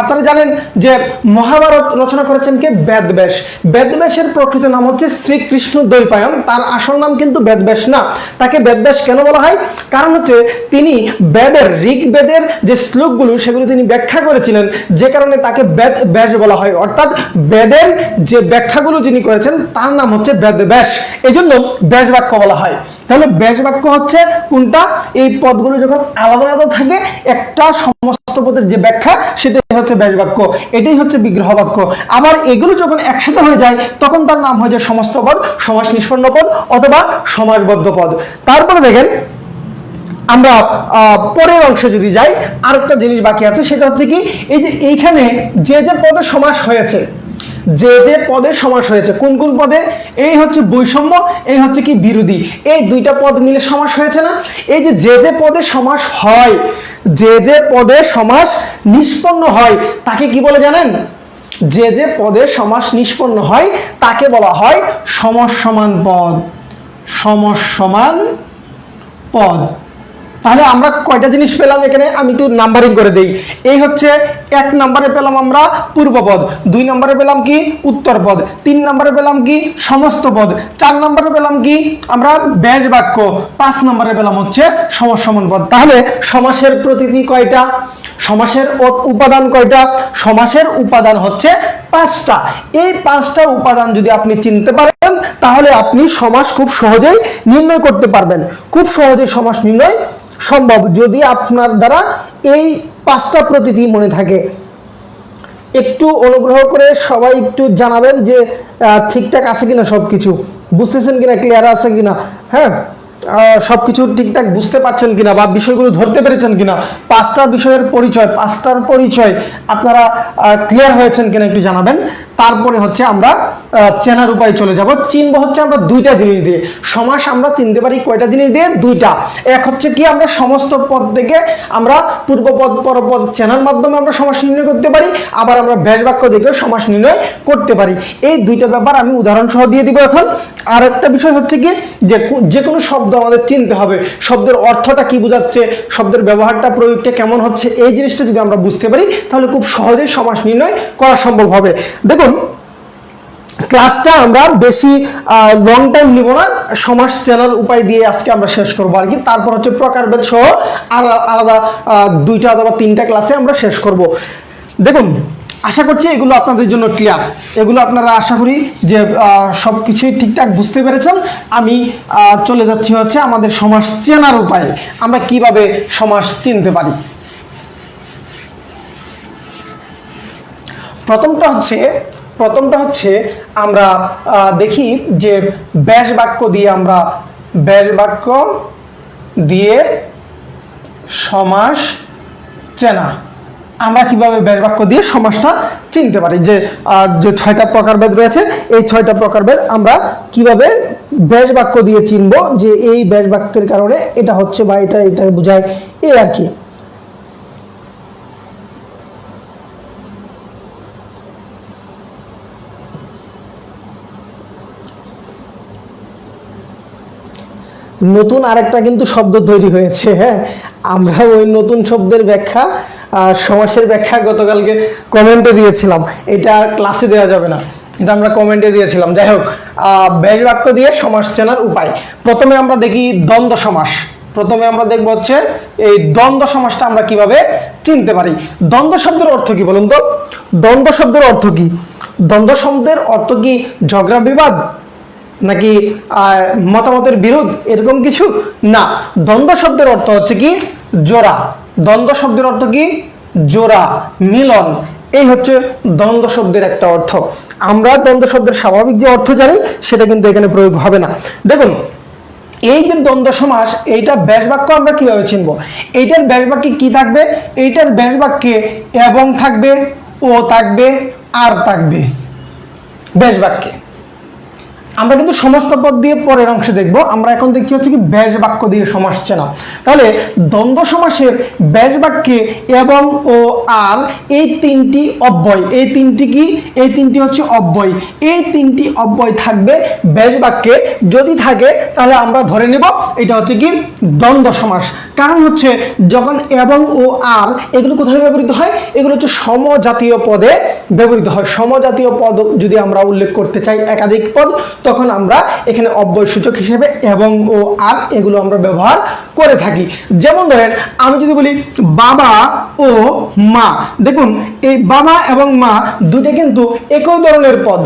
আপনারা জানেন যে মহাভারত রচনা করেছেন কে? বেদব্যাস। বেদব্যাসের প্রকৃত নাম হচ্ছে শ্রীকৃষ্ণ দ্বৈপায়ন। তার আসল নাম কিন্তু বেদব্যাস না। তাকে বেদব্যাস কেন বলা হয়? কারণ হচ্ছে তিনি বেদের, ঋগ্বেদের যে শ্লোকগুলো সেগুলো তিনি ব্যাখ্যা করেছিলেন, যে কারণে তাকে বেদব্যাস বলা হয়। অর্থাৎ বেদের যে ব্যাখ্যাগুলো যিনি করেছেন তার নাম হচ্ছে বেদব্যাস, এই জন্য ব্যাস বাক্য বলা হয়। তাহলে ব্যাস বাক্য হচ্ছে কোনটা? এই পদগুলো যখন আলাদা আলাদা থাকে, একটা সমস্ত পদের যে ব্যাখ্যা, সেটাই হচ্ছে ব্যাস বাক্য, এটাই হচ্ছে বিগ্রহ বাক্য। আবার এগুলো যখন একসাথে হয়ে যায়, তখন তার নাম হয়ে যায় সমস্ত পদ, সমাস নিষ্পন্ন পদ অথবা সমাসবদ্ধ পদ। তারপরে দেখেন আমরা পরের অংশে যদি যাই, আরেকটা জিনিস বাকি আছে, সেটা হচ্ছে কি? এই যে এইখানে যে যে পদে সমাস হয়েছে, যে যে পদে সমাস হয়েছে, কোন কোন পদে? এই হচ্ছে বৈষম্য, এই হচ্ছে কি? বিরোধী। এই দুইটা পদ মিলে সমাস হয়েছে না? এই যে যে পদে সমাস হয়, যে পদে সমাস নিষ্পন্ন হয়, তাকে কি বলে জানেন? যে পদে সমাস নিষ্পন্ন হয় তাকে বলা হয় সমসমান পদ। সমসমান পদ। তাহলে আমরা কয়টা জিনিস পেলাম এখানে? আমি একটু নাম্বারিং করে দেই। এই হচ্ছে 1 নম্বরে পেলাম আমরা পূর্বপদ, 2 নম্বরে পেলাম কি? উত্তর পদ, 3 নম্বরে পেলাম কি? সমস্ত পদ, 4 নম্বরে পেলাম কি? আমরা ব্যাস বাক্য, 5 নম্বরে পেলাম হচ্ছে সমসমান পদ। তাহলে সমাসের প্রতীতি কয়টা? সমাসের উপাদান কয়টা? সমাসের উপাদান হচ্ছে 5টা। এই 5টা উপাদান যদি আপনি চিনতে পারেন, তাহলে আপনি সমাস খুব সহজেই নির্ণয় করতে পারবেন। খুব সহজেই সমাস নির্ণয় সম্ভব যদি আপনার দ্বারা এই 5টা প্রতীতি মনে থাকে। একটু অনুগ্রহ করে সবাই একটু জানাবেন যে ঠিকঠাক আছে কিনা, সবকিছু বুঝতেছেন কিনা, ক্লিয়ার আছে কিনা। হ্যাঁ, সবকিছু ঠিকঠাক বুঝতে পারছেন কিনা বা বিষয়গুলো ধরতে পেরেছেন কিনা, পাঁচটা বিষয়ের পরিচয়, পাঁচটার পরিচয় আপনারা ক্লিয়ার হয়েছেন কিনা একটু জানাবেন। তারপরে হচ্ছে আমরা চেনার উপায় চলে যাব। চিনব হচ্ছে আমরা দুইটা জিনিস দিয়ে। সমাস আমরা চিনতে পারি কয়টা জিনিস দিয়ে? দুইটা। এক হচ্ছে কি, আমরা সমস্ত পদ থেকে আমরা পূর্বপদ পরপদ চেনার মাধ্যমে আমরা সমাস নির্ণয় করতে পারি, আবার আমরা ব্যাস বাক্য দেখে সমাস নির্ণয় করতে পারি। এই দুইটা ব্যাপার আমি উদাহরণ সহ দিয়ে দিব এখন। আর একটা বিষয় হচ্ছে কি, যে কোনো শব্দ আমাদের চিনতে হবে, শব্দের অর্থটা কি বোঝাচ্ছে, শব্দের ব্যবহারটা প্রয়োগটা কেমন হচ্ছে, এই জিনিসটা যদি আমরা বুঝতে পারি তাহলে খুব সহজেই সমাস নির্ণয় করা সম্ভব হবে। দেখুন, ক্লাসটা আমরা বেশি লং টাইম নিব না, সমাস চেনার উপায় দিয়ে আজকে আমরা শেষ করবো আর কি। তারপর হচ্ছে প্রকারভেদ সহ আলাদা দুইটা অথবা তিনটা ক্লাসে আমরা শেষ করব। দেখুন, আশা করছি এগুলো আপনাদের জন্য ক্লিয়ার। এগুলো আপনারা আশা করি যে সব কিছুই ঠিকঠাক বুঝতে পেরেছেন। আমি চলে যাচ্ছি হচ্ছে আমাদের সমাস চেনার উপায়ে, আমরা কিভাবে সমাস চিনতে পারি। প্রথমটা হচ্ছে আমরা দেখি যে ব্যাস বাক্য দিয়ে সমাস চেনা। আমরা কিভাবে ব্যাস বাক্য দিয়ে সমাসটা চিনতে পারি, যে ছয়টা প্রকারভেদ রয়েছে, এই ছয়টা প্রকারভেদ আমরা কিভাবে ব্যাস বাক্য দিয়ে চিনবো যে এই ব্যাস বাক্যের কারণে এটা হচ্ছে বা এটা বোঝায়, এই আর কি। নতুন আরেকটা কিন্তু শব্দ তৈরি হয়েছে। হ্যাঁ, আমরা ওই নতুন শব্দের ব্যাখ্যা, সমাসের ব্যাখ্যা গতকালকে কমেন্টে দিয়েছিলাম, এটা ক্লাসে দেওয়া যাবে না, এটা আমরা কমেন্টে দিয়েছিলাম। যাই হোক, ব্যাস বাক্য দিয়ে সমাস চেনার উপায়। প্রথমে আমরা দেখি দ্বন্দ্ব সমাস। প্রথমে আমরা দেখব হচ্ছে এই দ্বন্দ্ব সমাসটা আমরা কিভাবে চিনতে পারি। দ্বন্দ্ব শব্দের অর্থ কি বলুন তো? দ্বন্দ্ব শব্দের অর্থ কি? দ্বন্দ্ব শব্দের অর্থ কি ঝগড়া বিবাদ, নাকি মতামতের বিরোধ, এরকম কিছু না। দ্বন্দ্ব শব্দের অর্থ হচ্ছে কি জোড়া। দ্বন্দ্ব শব্দের অর্থ কি জোড়া, মিলন। এই হচ্ছে দ্বন্দ্ব শব্দের একটা অর্থ। আমরা দ্বন্দ্ব শব্দের স্বাভাবিক যে অর্থ জানি সেটা কিন্তু এখানে প্রয়োগ হবে না। দেখুন, এই যে দ্বন্দ্ব সমাস, এইটা ব্যাস বাক্য আমরা কিভাবে চিনব? এইটার ব্যাস বাক্যে কি থাকবে? এইটার ব্যাস বাক্যে এবং থাকবে, ও থাকবে, আর থাকবে ব্যাস বাক্যে। আমরা কিন্তু সমস্ত পদ দিয়ে পরের অংশে দেখব। আমরা এখন দেখছি হচ্ছে কি ব্যাস বাক্য দিয়ে সমাস চেনা। তাহলে দ্বন্দ্ব সমাসের ব্যাস বাক্যে এবং ও আর এই তিনটি অব্যয়, এই তিনটি কি? এই তিনটি হচ্ছে অব্যয়। এই তিনটি অব্যয় থাকবে ব্যাস বাক্যে। যদি থাকে তাহলে আমরা ধরে নেব এটা হচ্ছে কি দ্বন্দ্ব সমাস। কারণ হচ্ছে যখন এবং ও আর এগুলো কোথায় ব্যবহৃত হয়? এগুলো হচ্ছে সমজাতীয় পদে ব্যবহৃত হয়। সমজাতীয় পদ যদি আমরা উল্লেখ করতে চাই, একাধিক পদ, তখন আমরা এখানে অব্যয় সূচক হিসেবে এবং ও আর এগুলো আমরা ব্যবহার করে থাকি। যেমন ধরেন, আমি যদি বলি বাবা ও মা, দেখুন এই বাবা এবং মা দুটো কিন্তু একই ধরনের পদ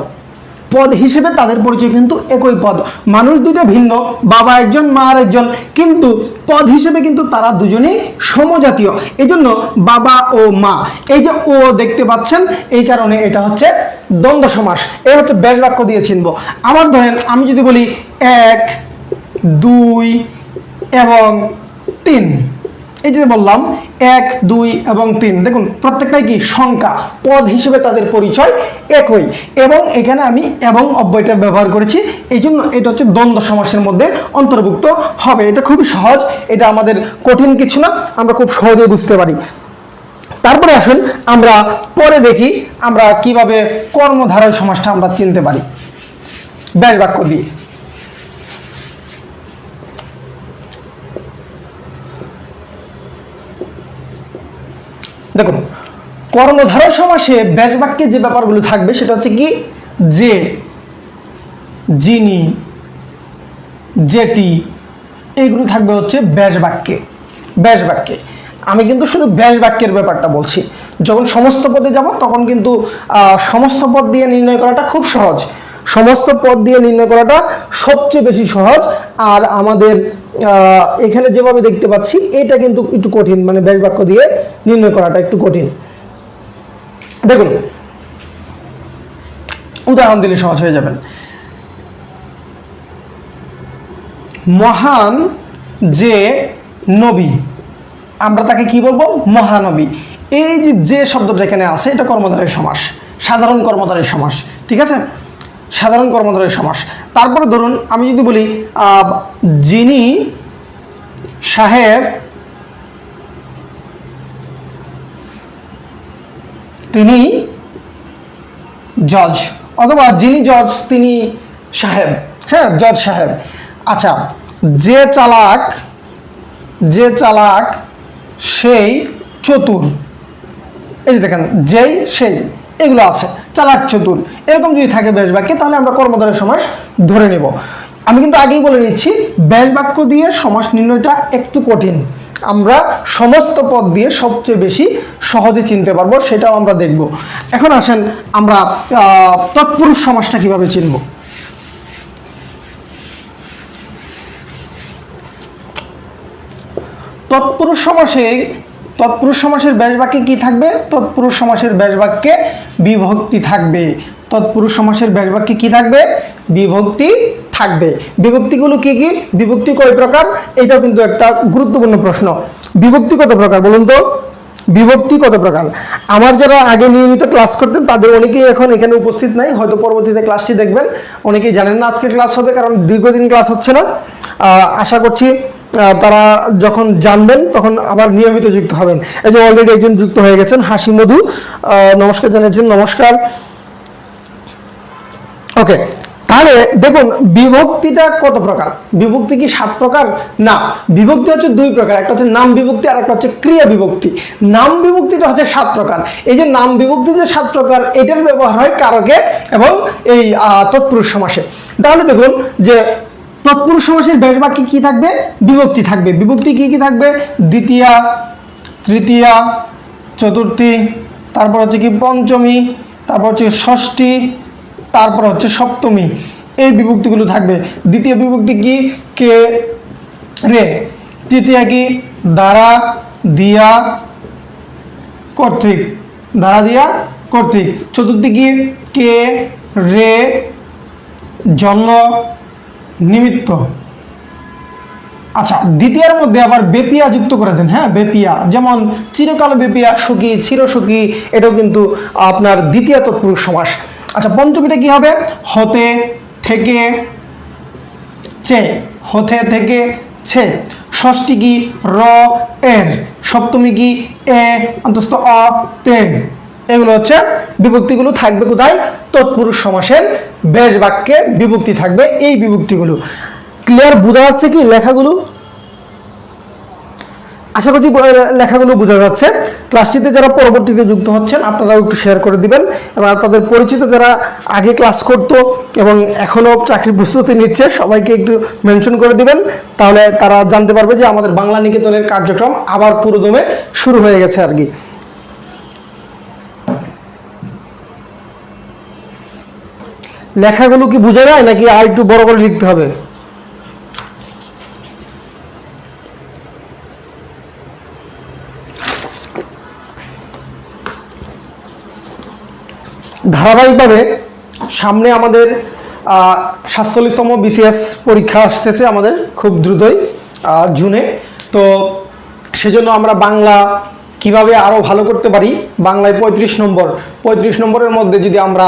হিসেবে তাদের পরিচয় কিন্তু একই পদ। মানুষ দুটো ভিন্ন, বাবা একজন মা আর একজন, কিন্তু পদ হিসেবে কিন্তু তারা দুজনেই সমজাতীয়। এই জন্য বাবা ও মা, এই যে ও দেখতে পাচ্ছেন, এই কারণে এটা হচ্ছে দ্বন্দ্ব সমাস। এই হচ্ছে ব্যাস বাক্য দিয়ে চিনব। আবার ধরেন, আমি যদি বলি 1, 2 এবং 3, এই যে বললাম 1, 2 এবং 3, দেখুন প্রত্যেকটাই কি সংখ্যা, পদ হিসেবে তাদের পরিচয় একই, এবং এখানে আমি এবং অব্যয়টা ব্যবহার করেছি, এই জন্য এটা হচ্ছে দ্বন্দ্ব সমাসের মধ্যে অন্তর্ভুক্ত হবে। এটা খুবই সহজ, এটা আমাদের কঠিন কিছু না, আমরা খুব সহজে বুঝতে পারি। তারপরে আসুন আমরা পরে দেখি আমরা কিভাবে কর্মধারয় সমাসটা আমরা চিনতে পারি ব্যাস বাক্য দিয়ে। দেখুন, কর্মধারয় সমাসে ব্যাস বাক্যে যে ব্যাপারগুলো থাকবে সেটা হচ্ছে কি যে, যিনি, যেটি, এইগুলো থাকবে হচ্ছে ব্যাস বাক্যে। ব্যাস বাক্যে আমি কিন্তু শুধু ব্যাস বাক্যের ব্যাপারটা বলছি। যখন সমস্ত পদে যাব তখন কিন্তু সমস্ত পদ দিয়ে নির্ণয় করাটা খুব সহজ। সমস্ত পদ দিয়ে নির্ণয় করাটা সবচেয়ে বেশি সহজ। আর আমাদের এখানে যেভাবে দেখতে পাচ্ছি এটা কিন্তু একটু কঠিন, মানে ব্যাস বাক্য দিয়ে নির্ণয় করাটা একটু কঠিন। দেখুন, উদাহরণ দিলে সহজ হয়ে যাবেন। মহান যে নবী, আমরা তাকে কি বলবো? মহানবী। এই যে শব্দটা এখানে আছে এটা কর্মধারয় সমাস, সাধারণ কর্মধারয় সমাস, ঠিক আছে, সাধারণ কর্মধারয় সমাস। তারপরে ধরুন আমি যদি বলি যিনি সাহেব তিনি জজ, অথবা যিনি জজ তিনি সাহেব, হ্যাঁ জজ সাহেব। আচ্ছা, যে চালাক সেই চতুর, এই যে দেখেন যেই সেই, এগুলো আছে, চালাক চতুর, এরকম যদি থাকে ব্যাস বাক্যে তাহলে আমরা কর্মধারয় সমাস ধরে নেব। আমি কিন্তু আগেই বলে নিচ্ছি ব্যাস বাক্য দিয়ে সমাস নির্ণয়টা একটু কঠিন, আমরা সমস্ত পদ দিয়ে সবচেয়ে বেশি সহজে চিনতে পারবো, সেটাও আমরা দেখব। এখন আসেন আমরা তৎপুরুষ সমাসটা কিভাবে চিনব। তৎপুরুষ সমাসের ব্যাস বাক্যে কি থাকবে? তৎপুরুষ সমাসের ব্যাস বাক্যে বিভক্তি থাকবে। তৎপুরুষ সমাসের ব্যাস বাক্যে কি থাকবে? বিভক্তি থাকবে। বিভক্তিগুলো কি কি? বিভক্তি কয় প্রকার? এটাও কিন্তু একটা গুরুত্বপূর্ণ প্রশ্ন। বিভক্তি কত প্রকার বলুন তো? বিভক্তি কত প্রকার? আমার যারা আগে নিয়মিত ক্লাস করতেন তাদের অনেকেই এখন এখানে উপস্থিত নাই, হয়তো পরবর্তীতে ক্লাসটি দেখবেন, অনেকেই জানেন না আজকে ক্লাস হবে, কারণ দীর্ঘদিন ক্লাস হচ্ছে না। আশা করছি তারা যখন জানবেন তখন আবার নিয়মিত যুক্ত হবেন। এই যে অলরেডি একজন যুক্ত হয়ে গেছেন, হাসি মধু, নমস্কার জানিয়েছেন, নমস্কার। ওকে, তাহলে দেখুন বিভক্তিটা কত প্রকার? বিভক্তি কি 7 প্রকার? না, বিভক্তি হচ্ছে 2 প্রকার, একটা হচ্ছে নাম বিভক্তি আর একটা হচ্ছে ক্রিয়া বিভক্তি। নাম বিভক্তিটা হচ্ছে 7 প্রকার। এই যে নাম বিভক্তি যে 7 প্রকার, এটার ব্যবহার হয় কারকে এবং এই তৎপুরুষ সমাসে। তাহলে দেখুন যে তৎপুরুষ সমাসের ব্যাস বাক্যে কি থাকবে? বিভক্তি থাকবে। বিভক্তি কি কি থাকবে? দ্বিতীয়া, তৃতীয়া, চতুর্থী, তারপর হচ্ছে কি পঞ্চমী, তারপর হচ্ছে ষষ্ঠী, তারপর হচ্ছে সপ্তমী, এই বিভক্তিগুলো থাকবে। দ্বিতীয় বিভক্তি কি? কে, রে। তৃতীয়া কি? দ্বারা, দিয়া, কর্তৃক, দ্বারা, দিয়া, কর্তৃক। চতুর্থী কি? কে, রে, জন্ম, নিমিত্ত। আচ্ছা, দ্বিতীয়ার মধ্যে আবার বেপিয়া যুক্ত করে দেন, হ্যাঁ বেপিয়া, যেমন চিরকাল বেপিয়া সুখী, চিরসুখী, এটাও কিন্তু আপনার দ্বিতীয় তৎপুরুষ সমাস। আচ্ছা, পঞ্চমীটা কি হবে? হতে, থেকে, চে, হতে, থেকে, ছে। ষষ্ঠী কি? র, এর। সপ্তমী কি? এ, অন্তস্থ অ, তে। এগুলো হচ্ছে বিভক্তিগুলো থাকবে কোথায়? তৎপুরুষ সমাসের ব্যাস বাক্যে বিভক্তি থাকবে। এই বিভক্তিগুলো ক্লিয়ার বোঝা যাচ্ছে কি লেখাগুলো? আশা করছি লেখাগুলো বোঝা যাচ্ছে। ক্লাসটিতে যারা পরবর্তীতে যুক্ত হচ্ছেন আপনারাও একটু শেয়ার করে দিবেন, এবং আপনাদের পরিচিত যারা আগে ক্লাস করতো এবং এখনও চাকরির প্রস্তুতি নিচ্ছে সবাইকে একটু মেনশন করে দিবেন, তাহলে তারা জানতে পারবে যে আমাদের বাংলা নিকেতনের কার্যক্রম আবার পুরোদমে শুরু হয়ে গেছে আর কি। লেখাগুলো কি বোঝা যায় নাকি আর একটু বড় করে লিখতে হবে? ধারাবাহিকভাবে সামনে আমাদের 47তম বিসিএস পরীক্ষা আসতেছে আমাদের খুব দ্রুতই জুনে। তো সেজন্য আমরা বাংলা কিভাবে আরও ভালো করতে পারি, বাংলায় 35 নম্বরের মধ্যে যদি আমরা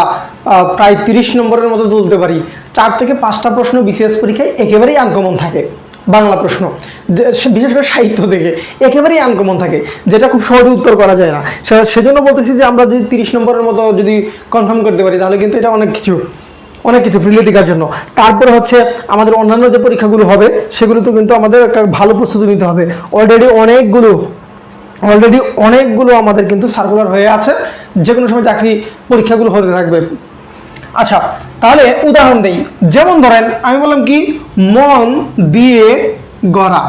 প্রায় 30 নম্বরের মতো তুলতে পারি, 4 থেকে 5টা প্রশ্ন বিসিএস পরীক্ষায় একেবারেই আনকমন থাকে। বাংলা প্রশ্ন বিশেষ করে সাহিত্য থেকে একেবারেই আনকমন থাকে, যেটা খুব সহজে উত্তর করা যায় না। সেজন্য বলতেছি যে আমরা যদি 30 নম্বরের মতো যদি কনফার্ম করতে পারি তাহলে কিন্তু এটা অনেক কিছু প্রিলিটিকার জন্য। তারপরে হচ্ছে আমাদের অন্যান্য যে পরীক্ষাগুলো হবে সেগুলোতে কিন্তু আমাদের একটা ভালো প্রস্তুতি নিতে হবে। অলরেডি অনেকগুলো আমাদের কিন্তু সার্কুলার হয়ে আছে, যে কোনো সময় চাকরি পরীক্ষাগুলো হতে থাকবে। আচ্ছা, তাহলে উদাহরণ দেই। যেমন ধরেন আমি বললাম কি মন দিয়ে গড়া,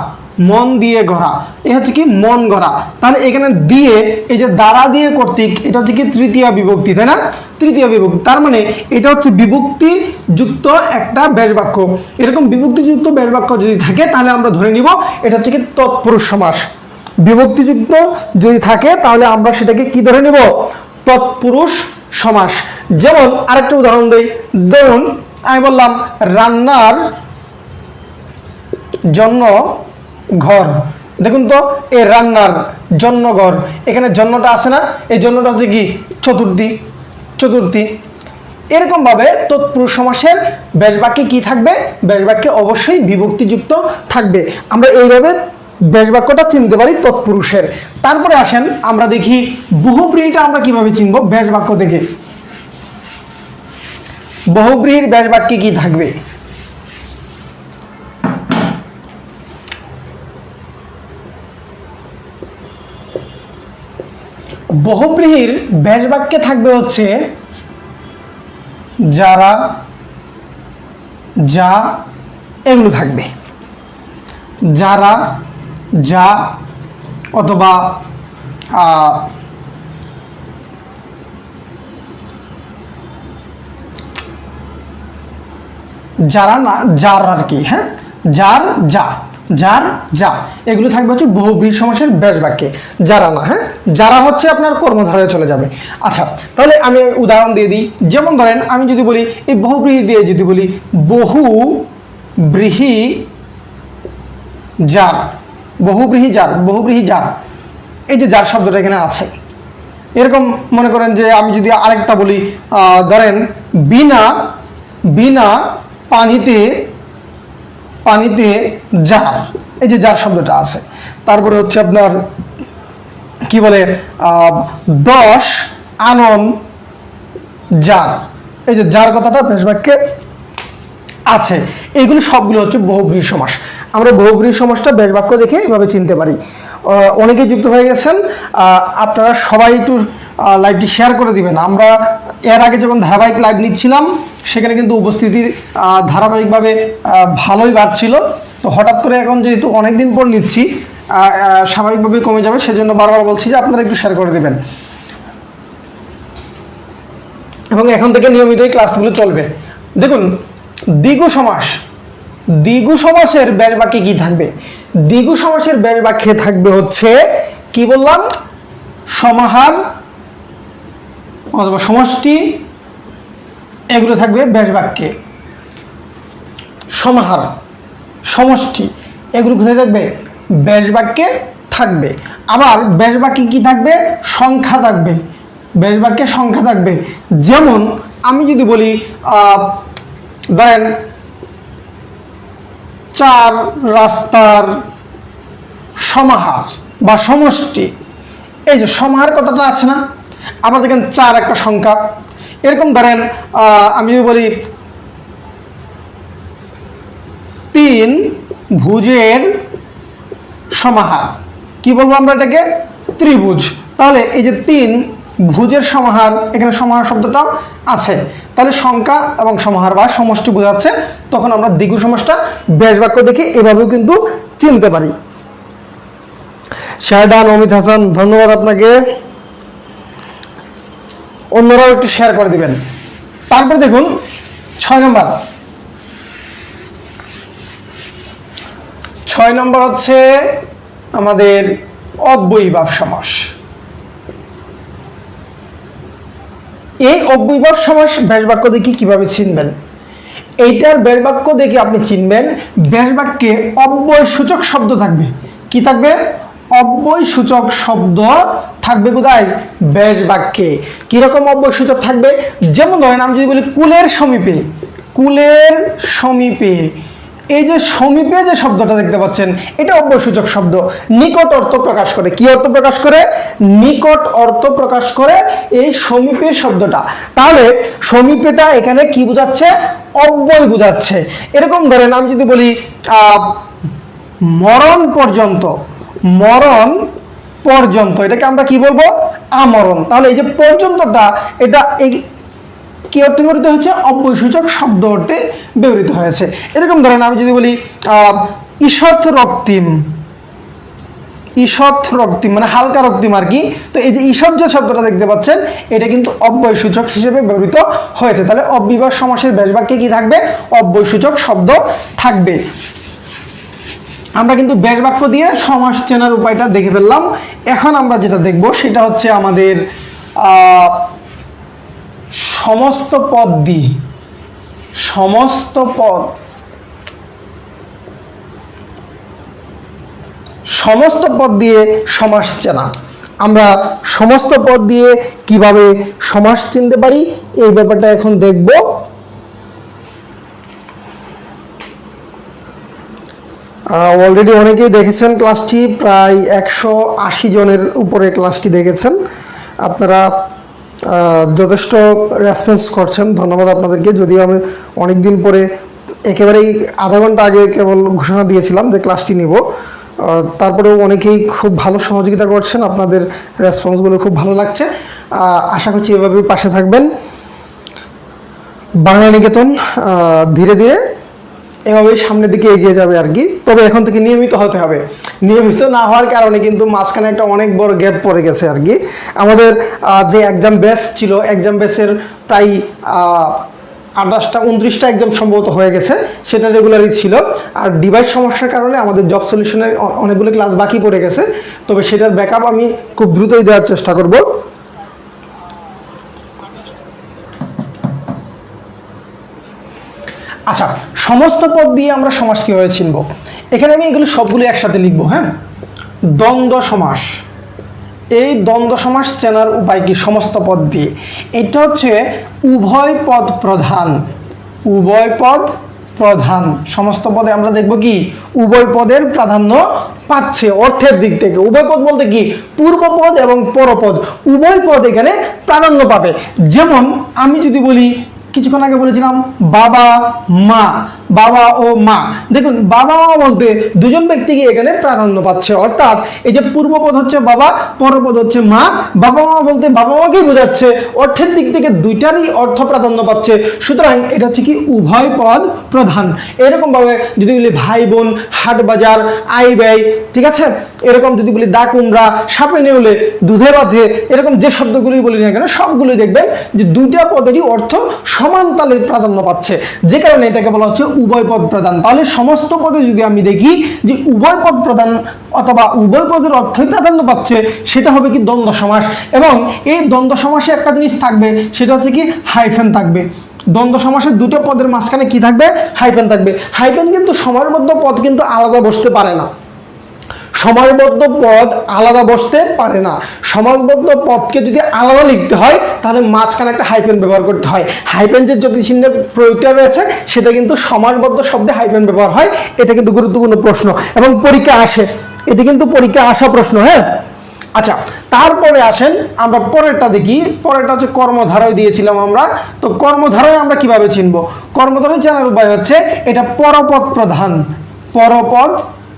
মন দিয়ে গড়া, এ হচ্ছে কি মন গড়া। তাহলে এখানে দিয়ে, এই যে দ্বারা দিয়ে কর্তৃক, এটা হচ্ছে কি তৃতীয় বিভক্তি, তাই না? তৃতীয় বিভক্তি, তার মানে এটা হচ্ছে বিভক্তি যুক্ত একটা ব্যাস বাক্য। এরকম বিভক্তিযুক্ত ব্যাস বাক্য যদি থাকে তাহলে আমরা ধরে নিব এটা হচ্ছে কি তৎপুরুষ সমাস। বিভক্তিযুক্ত যদি থাকে তাহলে আমরা সেটাকে কি ধরে নিব? তৎপুরুষ সমাস। যেমন আরেকটা উদাহরণ দেই, ধরুন আমি বললাম রান্নার জন্য ঘর। দেখুন তো এই রান্নার জন্য ঘর, এখানে জন্যটা আছে না, এই জন্যটা হচ্ছে কি চতুর্থী, চতুর্থী। এরকমভাবে তৎপুরুষ সমাসের ব্যাস বাক্যে কি থাকবে, ব্যাস বাক্যে অবশ্যই বিভক্তিযুক্ত থাকবে। আমরা এইভাবে ব্যাস বাক্যটা চিনতে পারি তৎপুরুষের। তারপরে আসেন আমরা দেখি বহুব্রীহিটা আমরা কিভাবে চিনব ব্যাস বাক্য দেখে। বহুব্রীহির ব্যাস বাক্যে কি থাকবে, বহুব্রীহির ব্যাস বাক্যে থাকবে হচ্ছে যারা, যা, এগুলো থাকবে। যারা, যা, অথবা যারা না, যার আর কি, হ্যাঁ, যার, যা, যার, যা, এগুলো থাকবে হচ্ছে বহুব্রীহি সমাসের ব্যাস বাক্যে। যারা না, হ্যাঁ, যারা হচ্ছে আপনার কর্মধারায় চলে যাবে। আচ্ছা, তাহলে আমি উদাহরণ দিয়ে দিই। যেমন ধরেন আমি যদি বলি এই বহুব্রীহি দিয়ে যদি বলি বহুব্রীহি যার, বহুব্রীহি যার, বহুব্রীহি যার, এই যে যার শব্দটা এখানে আছে। এরকম মনে করেন যে আমি যদি আরেকটা বলি, ধরেন বিনা, বিনা পানিতে, পানিতে যার, এই যে যার শব্দটা আছে। তারপরে হচ্ছে আপনার কি বলে 10 আনন যার, এই যে যার কথাটা ব্যাস বাক্যে আছে। এগুলো সবগুলো হচ্ছে বহুব্রীহি সমাস। আমরা বহুব্রীহি সমাসটা ব্যাস বাক্য দেখে এভাবে চিনতে পারি। অনেকেই যুক্ত হয়ে গেছেন, আপনারা সবাই একটু লাইভটি শেয়ার করে দিবেন। আমরা এর আগে যখন ধারাবাহিক লাইভ নিচ্ছিলাম সেখানে কিন্তু উপস্থিতি ধারাবাহিকভাবে ভালোই বাড়ছিল। তো হঠাৎ করে এখন যেহেতু অনেক দিন পর নিচ্ছি, স্বাভাবিকভাবে কমে যাবে, সেজন্য বারবার বলছি যে আপনারা একটু শেয়ার করে দেবেন। এবং এখন থেকে নিয়মিত এই ক্লাসগুলো চলবে। দেখুন দ্বিগু সমাস, দ্বিগু সমাসের ব্যাস বাক্যে কি থাকবে, দ্বিগু সমাসের ব্যাস বাক্যে থাকবে হচ্ছে কি বললাম, সমাহার অথবা সমষ্টি, এগুলো থাকবে ব্যাস বাক্যে। সমাহার, সমষ্টি, এগুলো কোথায় থাকবে, ব্যাস বাক্যে থাকবে। আবার ব্যাস বাক্যে কি থাকবে, সংখ্যা থাকবে, ব্যাস বাক্যে সংখ্যা থাকবে। যেমন আমি যদি বলি ধরেন 4 রাস্তার সমাহার বা সমষ্টি, এই যে সমাহার কথাটা আছে না। আবার দেখেন 4 একটা সংখ্যা। এরকম ধরেন আমি যদি বলি 3 ভুজের সমাহার, কি বলবো আমরা এটাকে, ত্রিভুজ। তাহলে এই যে 3 ভুজের সমাহার, এখানে সমাহার শব্দটা আছে। তাহলে সংখ্যা এবং সমাহার বা সমষ্টি বোঝাচ্ছে। তখন আমরা দ্বিগু সমাসটা ব্যাস বাক্য দেখে এভাবেও কিন্তু চিনতে পারি। শাহডান অমিত হাসান, ধন্যবাদ আপনাকে। অন্যরাও একটু শেয়ার করে দিবেন। তারপরে দেখুন 6 নম্বর, 6 নম্বর হচ্ছে আমাদের অব্যয়ীভাব সমাস। এই অব্যয়ীভাব সমাস ব্যাস বাক্য দেখে কিভাবে চিনবেন, এইটার ব্যাস বাক্য দেখে আপনি চিনবেন ব্যাস বাক্যে অব্যয় সূচক শব্দ থাকবে। কি থাকবে, অব্যয় সূচক শব্দ থাকবে কোথায়, ব্যাস বাক্যে। কিরকম অব্যয় সূচক থাকবে, যেমন ধরেন আমি যদি বলি কুলের সমীপে, কুলের সমীপে, এই যে সমীপে যে শব্দটা দেখতে পাচ্ছেন এটা অব্যয়সূচক শব্দ, নিকট অর্থ প্রকাশ করে। কি অর্থ প্রকাশ করে, নিকট অর্থ প্রকাশ করে এই সমীপে শব্দটা। তাহলে সমীপেটা এখানে কি বোঝাচ্ছে, অব্যয় বোঝাচ্ছে। এরকম ধরেন আমি যদি বলি মরণ পর্যন্ত, মরণ পর্যন্ত, এটাকে আমরা কি বলবো, আমরণ। তাহলে এই যে পর্যন্তটা, এটা এই কি অর্থে ব্যবহৃত হয়েছে, অব্যয়সূচক শব্দ অর্থে ব্যবহৃত হয়েছে। এরকম ধরেন আমি যদি বলি ঈষৎ রক্তিম, ঈষৎ রক্তিম মানে হালকা রক্তিম আর কি। তো এই যে ঈষৎ যে শব্দটা দেখতে পাচ্ছেন এটা কিন্তু অব্যয়সূচক হিসেবে ব্যবহৃত হয়েছে। তাহলে অব্যয়ীভাব সমাসের ব্যাস বাক্যে কি থাকবে, অব্যয়সূচক শব্দ থাকবে। আমরা কিন্তু ব্যাস বাক্য দিয়ে সমাস চেনার উপায়টা দেখে ফেললাম। এখন আমরা যেটা দেখব সেটা হচ্ছে আমাদের সমস্ত পদ দিয়ে, সমস্ত পদ, সমস্ত পদ দিয়ে সমাস চেনা। আমরা সমস্ত পদ দিয়ে কিভাবে সমাস চিনতে পারি এই ব্যাপারটা এখন দেখব। অলরেডি অনেকেই দেখেছেন ক্লাসটি, প্রায় 180 জনের উপরে ক্লাসটি দেখেছেন। আপনারা যথেষ্ট রেসপন্স করছেন, ধন্যবাদ আপনাদেরকে। যদিও আমি অনেক দিন পরে একেবারেই আধা ঘন্টা আগে কেবল ঘোষণা দিয়েছিলাম যে ক্লাসটি নিব, তারপরেও অনেকেই খুব ভালো সহযোগিতা করছেন, আপনাদের রেসপন্সগুলো খুব ভালো লাগছে। আশা করছি এভাবেই পাশে থাকবেন। বাংলা নিকেতন ধীরে ধীরে এভাবেই সামনের দিকে এগিয়ে যাবে আর কি। তবে এখন থেকে নিয়মিত হতে হবে। নিয়মিত না হওয়ার কারণে কিন্তু মাঝখানে একটা অনেক বড় গ্যাপ পড়ে গেছে আর কি। আমাদের যে এক্সাম ব্যাচ ছিল, এক্সাম ব্যাচের প্রায় 28টা 29টা এক্সাম সম্ভবত হয়ে গেছে, সেটা রেগুলারই ছিল। আর ডিভাইস সমস্যার কারণে আমাদের জব সলিউশনের অনেকগুলো ক্লাস বাকি পড়ে গেছে। তবে সেটার ব্যাকআপ আমি খুব দ্রুতই দেওয়ার চেষ্টা করব। আচ্ছা, সমস্ত পদ দিয়ে আমরা সমাস কীভাবে চিনব? এখানে আমি এগুলো সবগুলো একসাথে লিখবো। হ্যাঁ, দ্বন্দ্ব সমাস। এই দ্বন্দ্ব সমাস চেনার উপায় কি? সমস্ত পদ দিয়ে। এটা হচ্ছে উভয় পদ প্রধান। উভয় পদ প্রধান। সমস্ত পদে আমরা দেখব কি উভয় পদের প্রাধান্য পাচ্ছে অর্থের দিক থেকে। উভয় পদ বলতে কি পূর্বপদ এবং পরপদ উভয় পদ এখানে প্রাধান্য পাবে। যেমন আমি যদি বলি, কিছুক্ষণ আগে বলেছিলাম বাবা মা, বাবা ও মা। দেখুন বাবা মা বলতে দুজন ব্যক্তিকে এখানে প্রাধান্য পাচ্ছে, অর্থাৎ এই যে পূর্বপদ হচ্ছে বাবা, পরপদ হচ্ছে মা। বাবা মা বলতে বাবা মাকেই বোঝাচ্ছে, অর্থের দিক থেকে দুইটারই অর্থ প্রাধান্য পাচ্ছে। সুতরাং এটা হচ্ছে কি উভয় পদ প্রধান। এরকম ভাবে যদি বলি ভাই বোন, হাট বাজার, আয় ব্যয়, ঠিক আছে, এরকম যদি বলি দা কুমড়া, সাপে নেউলে, দুধে বাঁধে, এরকম যে শব্দগুলি বলি না কেন সবগুলোই দেখবেন যে দুইটা পদেরই অর্থ সমান তালে প্রাধান্য পাচ্ছে, যে কারণে এটাকে বলা হচ্ছে উভয় পদ প্রধান। তাহলে সমস্ত পদে যদি আমি দেখি যে উভয় পদ প্রধান অথবা উভয় পদের অর্থই প্রাধান্য পাচ্ছে, সেটা হবে কি দ্বন্দ্ব সমাস। এবং এই দ্বন্দ্ব সমাসে একটা জিনিস থাকবে, সেটা হচ্ছে কি হাইফেন থাকবে। দ্বন্দ্ব সমাসের দুটো পদের মাঝখানে কি থাকবে? হাইফেন থাকবে। হাইফেন কিন্তু সময়বদ্ধ পদ কিন্তু আলাদা বসতে পারে না। সমাসবদ্ধ পদ আলাদা বসতে পারে না। সমাসবদ্ধ পদকে যদি আলাদা লিখতে হয় তাহলে মাঝখানে একটা হাইফেন ব্যবহার করতে হয়। হাইফেন যে জ্যোতিচিহ্নের প্রয়োগটা রয়েছে সেটা কিন্তু সমাসবদ্ধ শব্দে হাইফেন ব্যবহার হয়। এটা কিন্তু গুরুত্বপূর্ণ প্রশ্ন এবং পরীক্ষা আসে, এটি কিন্তু পরীক্ষা আসা প্রশ্ন। হ্যাঁ, আচ্ছা, তারপরে আসেন আমরা পরেরটা দেখি। পরেরটা হচ্ছে কর্মধারয় দিয়েছিলাম আমরা। তো কর্মধারয় আমরা কিভাবে চিনব? কর্মধারয় চেনার উপায় হচ্ছে এটা পরপদ প্রধান। পরপদ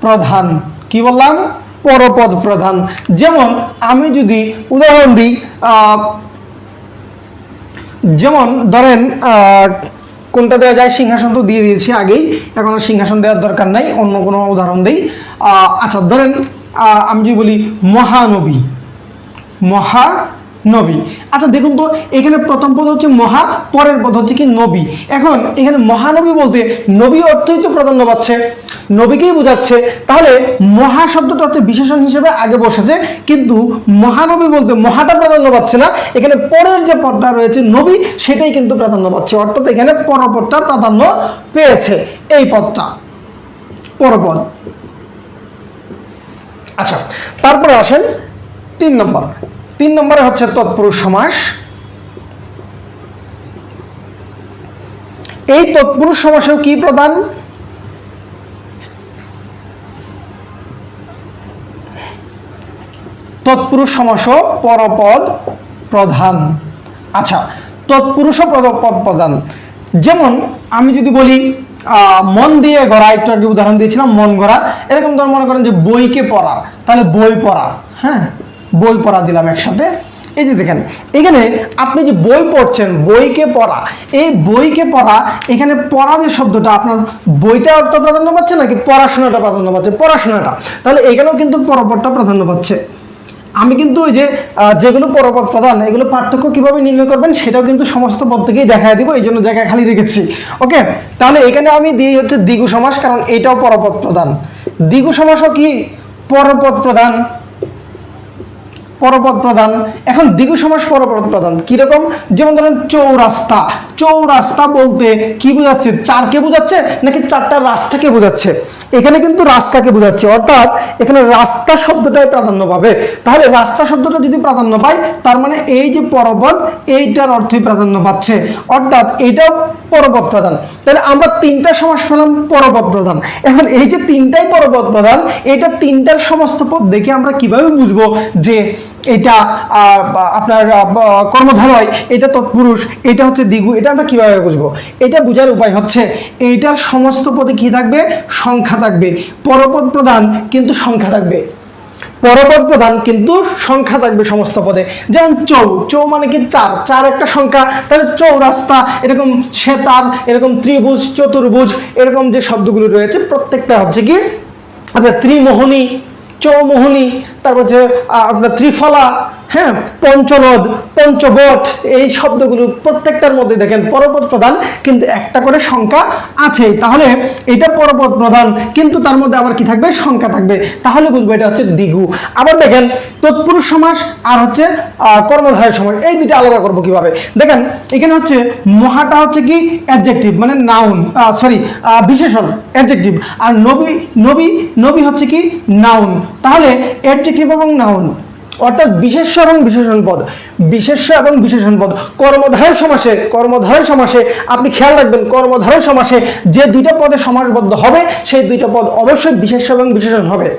প্রধান। কি বললাম? পরপদ প্রধান। যেমন আমি যদি উদাহরণ দিই, যেমন ধরেন কোনটা দেওয়া যায়? সিংহাসন তো দিয়ে দিয়েছি আগেই, এখন আর সিংহাসন দেওয়ার দরকার নাই, অন্য কোনো উদাহরণ দিই। আচ্ছা ধরেন আমি যদি বলি মহানবী। মহানবী। আচ্ছা দেখুন তো, এখানে প্রথম পদ হচ্ছে মহা, পরের পদ হচ্ছে কি নবী। এখন এখানে মহানবী বলতে নবী অর্থই তো প্রাধান্য পাচ্ছে, নবীকেই বোঝাচ্ছে। তাহলে মহা শব্দটা হচ্ছে বিশেষণ হিসেবে আগে বসেছে, কিন্তু মহানবী বলতে মহাটা প্রাধান্য পাচ্ছে না, এখানে পরের যে পদটা রয়েছে নবী সেটাই কিন্তু প্রাধান্য পাচ্ছে। অর্থাৎ এখানে পরপদটা প্রাধান্য পেয়েছে, এই পদটা পরপদ। আচ্ছা, তারপরে আসেন 3 নম্বর। 3 নম্বরে হচ্ছে তৎপুরুষ সমাস। এই তৎপুরুষ সমাসেও কি প্রধান? তৎপুরুষ সমাসও পরপদ প্রধান। আচ্ছা, তৎপুরুষ পরপদ প্রধান। যেমন আমি যদি বলি মন দিয়ে গড়া, একটু আগে উদাহরণ দিয়েছিলাম মন গড়া। এরকম ধর মনে করেন যে বইকে পড়া, তাহলে বই পড়া। হ্যাঁ, বই পড়া দিলাম একসাথে। এই যে দেখেন এখানে আপনি যে বই পড়ছেন, বইকে পড়া, এই বইকে পড়া, এখানে পড়া যে শব্দটা আপনার বইটা অর্থ প্রাধান্য পাচ্ছে নাকি পড়াশোনাটা প্রাধান্য পাচ্ছে? পড়াশোনাটা। তাহলে এখানেও কিন্তু পরপদটা প্রাধান্য পাচ্ছে। আমি কিন্তু ওই যে যেগুলো পরপদ প্রধান এগুলো পার্থক্য কিভাবে নির্ণয় করবেন সেটাও কিন্তু সমস্ত পদ থেকেই দেখায় দিব, এই জন্য জায়গায় খালি রেখেছি। ওকে, তাহলে এখানে আমি দিই হচ্ছে দ্বিগু সমাস, কারণ এটাও পরপদ প্রধান। দ্বিগু সমাসও কি পরপদ প্রধান? পরপদ প্রধান। এখন দ্বিগু সমাস পরপদ প্রধান কিরকম? যেমন ধরেন চৌরাস্তা। চৌরাস্তা বলতে কি বোঝাচ্ছে? চারকে বোঝাচ্ছে নাকি চারটা রাস্তাকে বোঝাচ্ছে? এখানে কিন্তু রাস্তাকে বোঝাচ্ছে, অর্থাৎ এখানে রাস্তা শব্দটাই প্রাধান্য পাবে। তাহলে রাস্তা শব্দটা যদি প্রাধান্য পায়, তার মানে এই যে পরপদ, এইটার অর্থই প্রাধান্য পাচ্ছে, অর্থাৎ এটাও পরপদ প্রধান। তাহলে আমরা তিনটা সমাস পেলাম পরপদ প্রধান। এখন এই যে তিনটাই পরপদ প্রধান, এটা তিনটার সমস্ত পদ দেখে আমরা কিভাবে বুঝবো যে এটা আপনার কর্মধারয়, এটা তৎপুরুষ, এটা হচ্ছে দ্বিগু, এটা আমরা কিভাবে বুঝবো? এটা বোঝার উপায় হচ্ছে এইটার সমস্ত পদে কি থাকবে? সংখ্যা থাকবে। পরপদ প্রধান কিন্তু সংখ্যা থাকবে, পরপদ প্রধান কিন্তু সংখ্যা থাকবে সমস্ত পদে। যেমন চৌ, চৌ মানে কি চার, চার একটা সংখ্যা, তাহলে চৌরাস্তা, এরকম সেতার, এরকম ত্রিভুজ, চতুর্ভুজ, এরকম যে শব্দগুলো রয়েছে প্রত্যেকটা হচ্ছে কি আপনার ত্রিমোহনী, চৌমোহনী, তারপর হচ্ছে আপনার ত্রিফলা, হ্যাঁ, পঞ্চনদ, পঞ্চবট, এই শব্দগুলো প্রত্যেকটার মধ্যে দেখেন পরপদ প্রধান কিন্তু একটা করে সংখ্যা আছে। তাহলে এটা পরপদ প্রধান কিন্তু তার মধ্যে আবার কি থাকবে? সংখ্যা থাকবে। তাহলে বুঝবো এটা হচ্ছে দ্বিগু। আবার দেখেন তৎপুরুষ সমাস আর হচ্ছে কর্মধারয় সমাস, এই দুইটা আলাদা করবো কিভাবে? দেখেন এখানে হচ্ছে মহাটা হচ্ছে কি অ্যাডজেক্টিভ মানে নাউন, সরি বিশেষণ অ্যাডজেক্টিভ, আর নবী নবী নবী হচ্ছে কি নাউন। তাহলে অ্যাডজেক্টিভ এবং নাউন অর্থাৎ বিশেষ্য এবং বিশেষণ পদ, বিশেষ্য এবং বিশেষণ পদ কর্মধারয় সমাসে, কর্মধারয় সমাসে আপনি খেয়াল রাখবেন কর্মধারয় সমাসে যে দুইটা পদে সমাসবদ্ধ হবে সেই দুইটা পদ অবশ্যই বিশেষ্য এবং বিশেষণ হবে।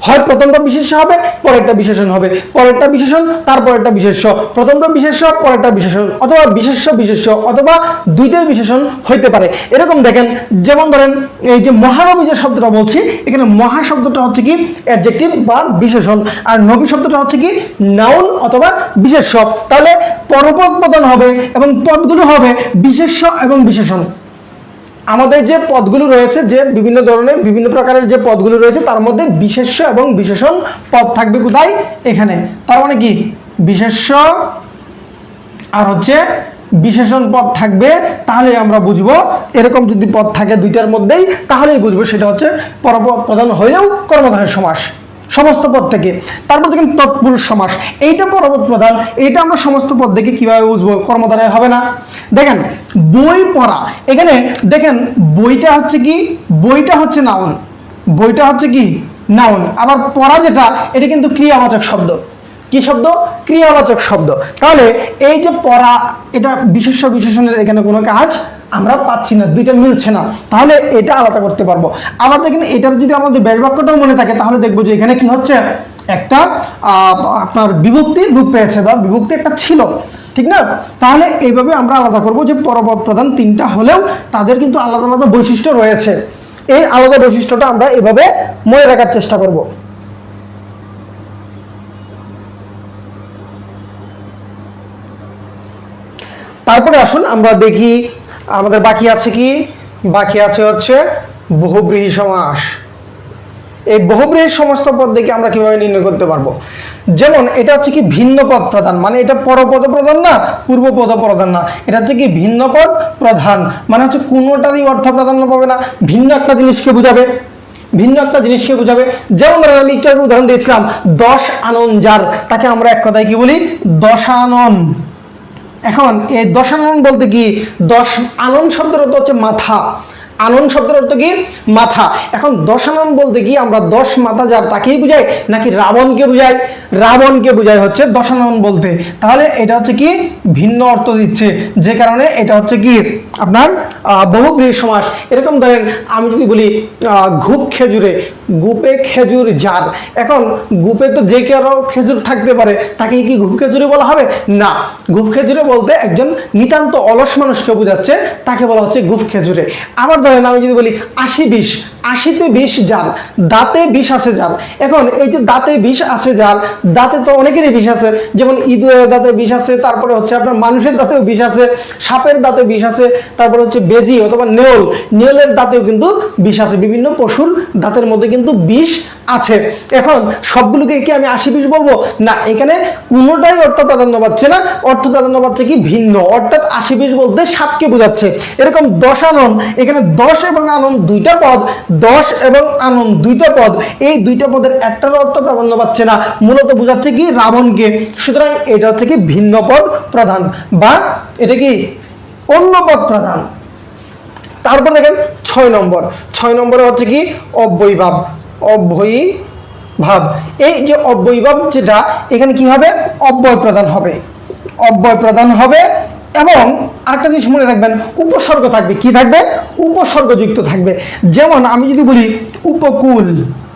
হয় প্রথমটা বিশেষ্য হবে, পরেরটা বিশেষণ হবে, পরেরটা বিশেষণ, তারপরেরটা বিশেষ্য, প্রথমটা বিশেষ্য, পরেরটা বিশেষণ, অথবা বিশেষ্য বিশেষ্য, অথবা দুইটাই বিশেষণ হইতে পারে। এরকম দেখেন, যেমন ধরেন এই যে মহানবী যে শব্দটা বলছি, এখানে মহা শব্দটা হচ্ছে কি অ্যাডজেক্টিভ বা বিশেষণ, আর নবী শব্দটা হচ্ছে কি নাউন অথবা বিশেষ্য। তাহলে পরপদ প্রধান হবে এবং পদগুলো হবে বিশেষ্য এবং বিশেষণ। আমাদের যে পদগুলো রয়েছে, যে বিভিন্ন ধরনের বিভিন্ন প্রকারের যে পদগুলো রয়েছে তার মধ্যে বিশেষ্য এবং বিশেষণ পদ থাকবে কোথায়? এখানে। তার মানে কি বিশেষ্য আর হচ্ছে বিশেষণ পদ থাকবে, তাহলে আমরা বুঝবো এরকম যদি পদ থাকে দুইটার মধ্যেই তাহলেই বুঝবো সেটা হচ্ছে পরপদ প্রধান হলেও কর্মধারয় সমাস সমস্ত পদ থেকে। তারপর দেখেন তৎপুরুষ সমাস, এইটা পরপদ প্রধান, এইটা আমরা সমস্ত পদ দেখে কিভাবে বুঝবো কর্মধারয় হবে না? দেখেন বই পড়া, এখানে দেখেন বইটা হচ্ছে কি, বইটা হচ্ছে নাউন, বইটা হচ্ছে কি নাউন, আবার পড়া যেটা এটা কিন্তু ক্রিয়াবাচক শব্দ। কি শব্দ? ক্রিয়াবাচক শব্দ। তাহলে এই যে পড়া, এটা বিশেষ্য বিশেষণের এখানে কোনো কাজ আমরা পাচ্ছি না, দুইটা মিলছে না, তাহলে এটা আলাদা করতে পারবো। আবার দেখেন এটার যদি আমাদের ব্যাস বাক্যটাও মনে থাকে তাহলে দেখবো যে এখানে কি হচ্ছে, একটা আপনার বিভক্তি রূপ পেয়েছে বা বিভক্তি একটা ছিল, ঠিক না? তাহলে এইভাবে আমরা আলাদা করব যে পরপদ প্রধান তিনটা হলেও তাদের কিন্তু আলাদা আলাদা বৈশিষ্ট্য রয়েছে। এই আলাদা বৈশিষ্ট্যটা আমরা এভাবে মনে রাখার চেষ্টা করব। তারপরে আসুন আমরা দেখি আমাদের বাকি আছে কি, বাকি আছে হচ্ছে বহুব্রীহি সমাস। এই বহুব্রীহির সমস্ত পদ দেখে আমরা কিভাবে নির্ণয় করতে পারবো? যেমন এটা হচ্ছে কি ভিন্ন পদ প্রধান, মানে এটা পরপদ প্রধান না, পূর্বপদ প্রধান না, এটা হচ্ছে কি ভিন্ন পদ প্রধান, মানে হচ্ছে কোনোটারই অর্থ প্রাধান্য পাবে না, ভিন্ন একটা জিনিসকে বোঝাবে, ভিন্ন একটা জিনিসকে বোঝাবে। যেমন ধরেন আমি একটু আগে উদাহরণ দিয়েছিলাম, 10 আনন যার, তাকে আমরা এক কথায় কি বলি? দশানন। এখন এই দশানন বলতে কি, 10 আনন শব্দের অর্থ হচ্ছে মাথা, আনন শব্দের অর্থ কি? মাথা। এখন দশানন বলতে কি আমরা 10 মাথা যার তাকেই বুঝাই নাকি রাবণকে বুঝাই? রাবণকে বুঝাই হচ্ছে দশানন বলতে। তাহলে এটা হচ্ছে কি ভিন্ন অর্থ দিচ্ছে, যে কারণে এটা হচ্ছে কি আপনার বহুব্রীহি সমাস। এরকম ধরেন আমি যদি বলি ঘুপ খেজুরে, গুপে খেজুর যার, এখন গুপে তো যে কারো খেজুর থাকতে পারে, তাকে কি ঘুপ খেজুরে বলা হবে? না, ঘুপ খেজুরে বলতে একজন নিতান্ত অলস মানুষকে বোঝাচ্ছে, তাকে বলা হচ্ছে ঘুপ খেজুরে। আবার ধরেন আমি যদি বলি 80-20, 80-তে 20 যার, দাঁতে বিষ আছে যার। এখন এই যে দাঁতে বিষ আছে যার, দাঁতে তো অনেকেরই বিষ আছে, যেমন ইঁদুরের দাঁতে বিষ আছে, তারপরে হচ্ছে আপনার মানুষের দাঁতেও বিষ আছে, সাপের দাঁতে বিষ আছে, তারপরে হচ্ছে বেজি অথবা নেউল, নেউলের দাঁতেও কিন্তু বিষ আছে, বিভিন্ন পশুর দাঁতের মধ্যে কিন্তু বিষ আছে। এখন সবগুলোকে কি আমি 80-20 বলবো? না, এখানে কোনোটাই অর্থ প্রাধান্য পাচ্ছে না, অর্থ প্রাধান্য পাচ্ছে কি ভিন্ন, অর্থাৎ 80-20 বলতে সাপকে বোঝাচ্ছে। এরকম 10 আনন, এখানে 10 এবং আনন দুইটা পদ, 10 এবং আনন দুইটা পদ, এই দুইটা পদের একটার অর্থ প্রাধান্য পাচ্ছে না, মূলত বোঝাচ্ছে কি রাবণকে। সুতরাং এটা হচ্ছে কি ভিন্ন পদ প্রধান বা এটা কি অন্য পদ প্রধান। তারপর দেখেন 6 নম্বরে হচ্ছে কি অব্যয়ীভাব। অব্যয়ীভাব, এই যে অব্যয়ীভাব যেটা, এখানে কি হবে, অব্যয় প্রদান হবে, অব্যয় প্রদান হবে। এবং আরেকটা জিনিস মনে রাখবেন, উপসর্গ থাকবে, কি থাকবে, উপসর্গযুক্ত থাকবে। যেমন আমি যদি বলি উপকূল,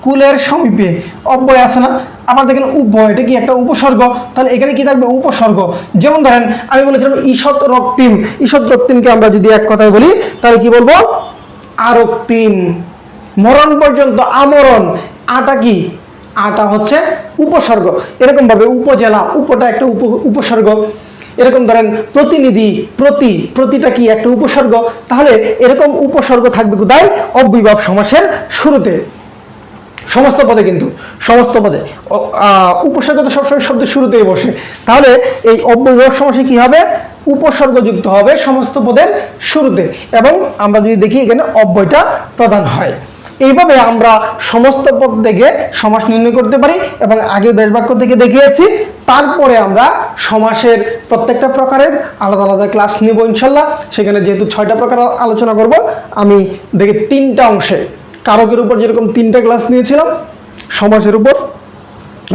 কুলের সমীপে, অব্যয় আছে না, আবার দেখেন উভয়, এটা কি একটা উপসর্গ, তাহলে এখানে কি থাকবে, উপসর্গ। যেমন ধরেন আমি বলেছিলাম ঈষৎ রক্তিম, ঈষৎ রক্তিমকে আমরা যদি এক কথায় বলি তাহলে কি বলবো, আরক্তিম। মরণ পর্যন্ত, আমরণ, আটা কি, আটা হচ্ছে উপসর্গ। এরকম ভাবে উপজেলা, উপটা একটা উপসর্গ। এরকম ধরেন প্রতিনিধি, প্রতিটা কি একটা উপসর্গ। তাহলে এরকম উপসর্গ থাকবে কোথায়, অব্যয়ীভাব সমাসের শুরুতে, সমস্ত পদে। কিন্তু সমস্ত পদে উপসর্গ তো সবসময় শব্দের শুরুতেই বসে। তাহলে এই অব্যয়ীভাব সমাসে কি হবে, উপসর্গযুক্ত হবে সমস্ত পদের শুরুতে। এবং আমরা যদি দেখি এখানে অব্যয়টা প্রদান হয়। এইভাবে আমরা সমস্ত পদ থেকে সমাস নির্ণয় করতে পারি এবং আগে বেশ বাক্য থেকে দেখিয়েছি। তারপরে আমরা সমাসের প্রত্যেকটা প্রকারের আলাদা আলাদা ক্লাস নিব ইনশাল্লাহ। সেখানে যেহেতু 6টা প্রকার আলোচনা করব, আমি দেখি 3টা অংশে, কারকের উপর যেরকম 3টা ক্লাস নিয়েছিলাম, সমাসের উপর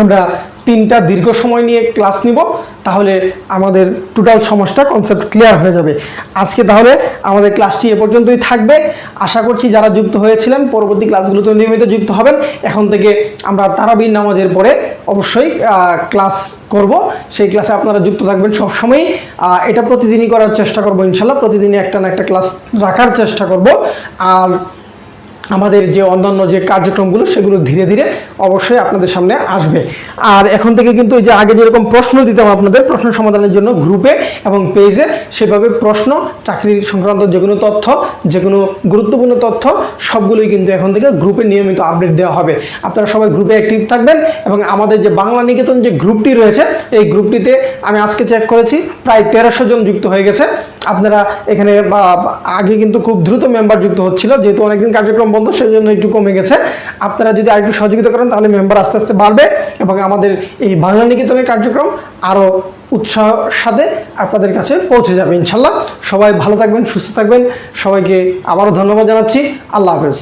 আমরা 3টা দীর্ঘ সময় নিয়ে ক্লাস নিব। তাহলে আমাদের টোটাল সমাসটা কনসেপ্ট ক্লিয়ার হয়ে যাবে। আজকে তাহলে আমাদের ক্লাসটি এ পর্যন্তই থাকবে। আশা করছি যারা যুক্ত হয়েছিলেন পরবর্তী ক্লাসগুলোতে নিয়মিত যুক্ত হবেন। এখন থেকে আমরা তারাবির নামাজের পরে অবশ্যই ক্লাস করব, সেই ক্লাসে আপনারা যুক্ত থাকবেন সবসময়। এটা প্রতিদিনই করার চেষ্টা করব ইনশাল্লাহ, প্রতিদিনই একটা না একটা ক্লাস রাখার চেষ্টা করব। আর আমাদের যে অন্যান্য যে কার্যক্রমগুলো সেগুলো ধীরে ধীরে অবশ্যই আপনাদের সামনে আসবে। আর এখন থেকে কিন্তু এই যে আগে যেরকম প্রশ্ন দিতাম আপনাদের প্রশ্ন সমাধানের জন্য গ্রুপে এবং পেজে, সেভাবে প্রশ্ন, চাকরির সংক্রান্ত যে কোনো তথ্য, যে কোনো গুরুত্বপূর্ণ তথ্য সবগুলোই কিন্তু এখন থেকে গ্রুপে নিয়মিত আপডেট দেওয়া হবে। আপনারা সবাই গ্রুপে অ্যাক্টিভ থাকবেন। এবং আমাদের যে বাংলা নিকেতন যে গ্রুপটি রয়েছে, এই গ্রুপটিতে আমি আজকে চেক করেছি প্রায় 1300 জন যুক্ত হয়ে গেছে। আপনারা এখানে আগে কিন্তু খুব দ্রুত মেম্বার যুক্ত হচ্ছিল, যেহেতু অনেকদিন কার্যক্রম বন্ধ সেজন্য একটু কমে গেছে। আপনারা যদি আরেকটু সহযোগিতা করেন তাহলে মেম্বার আস্তে আস্তে বাড়বে এবং আমাদের এই বাংলা নিকেতনের কার্যক্রম আরও উৎসাহের সাথে আপনাদের কাছে পৌঁছে যাবে ইনশাল্লাহ। সবাই ভালো থাকবেন, সুস্থ থাকবেন। সবাইকে আবারও ধন্যবাদ জানাচ্ছি। আল্লাহ হাফেজ।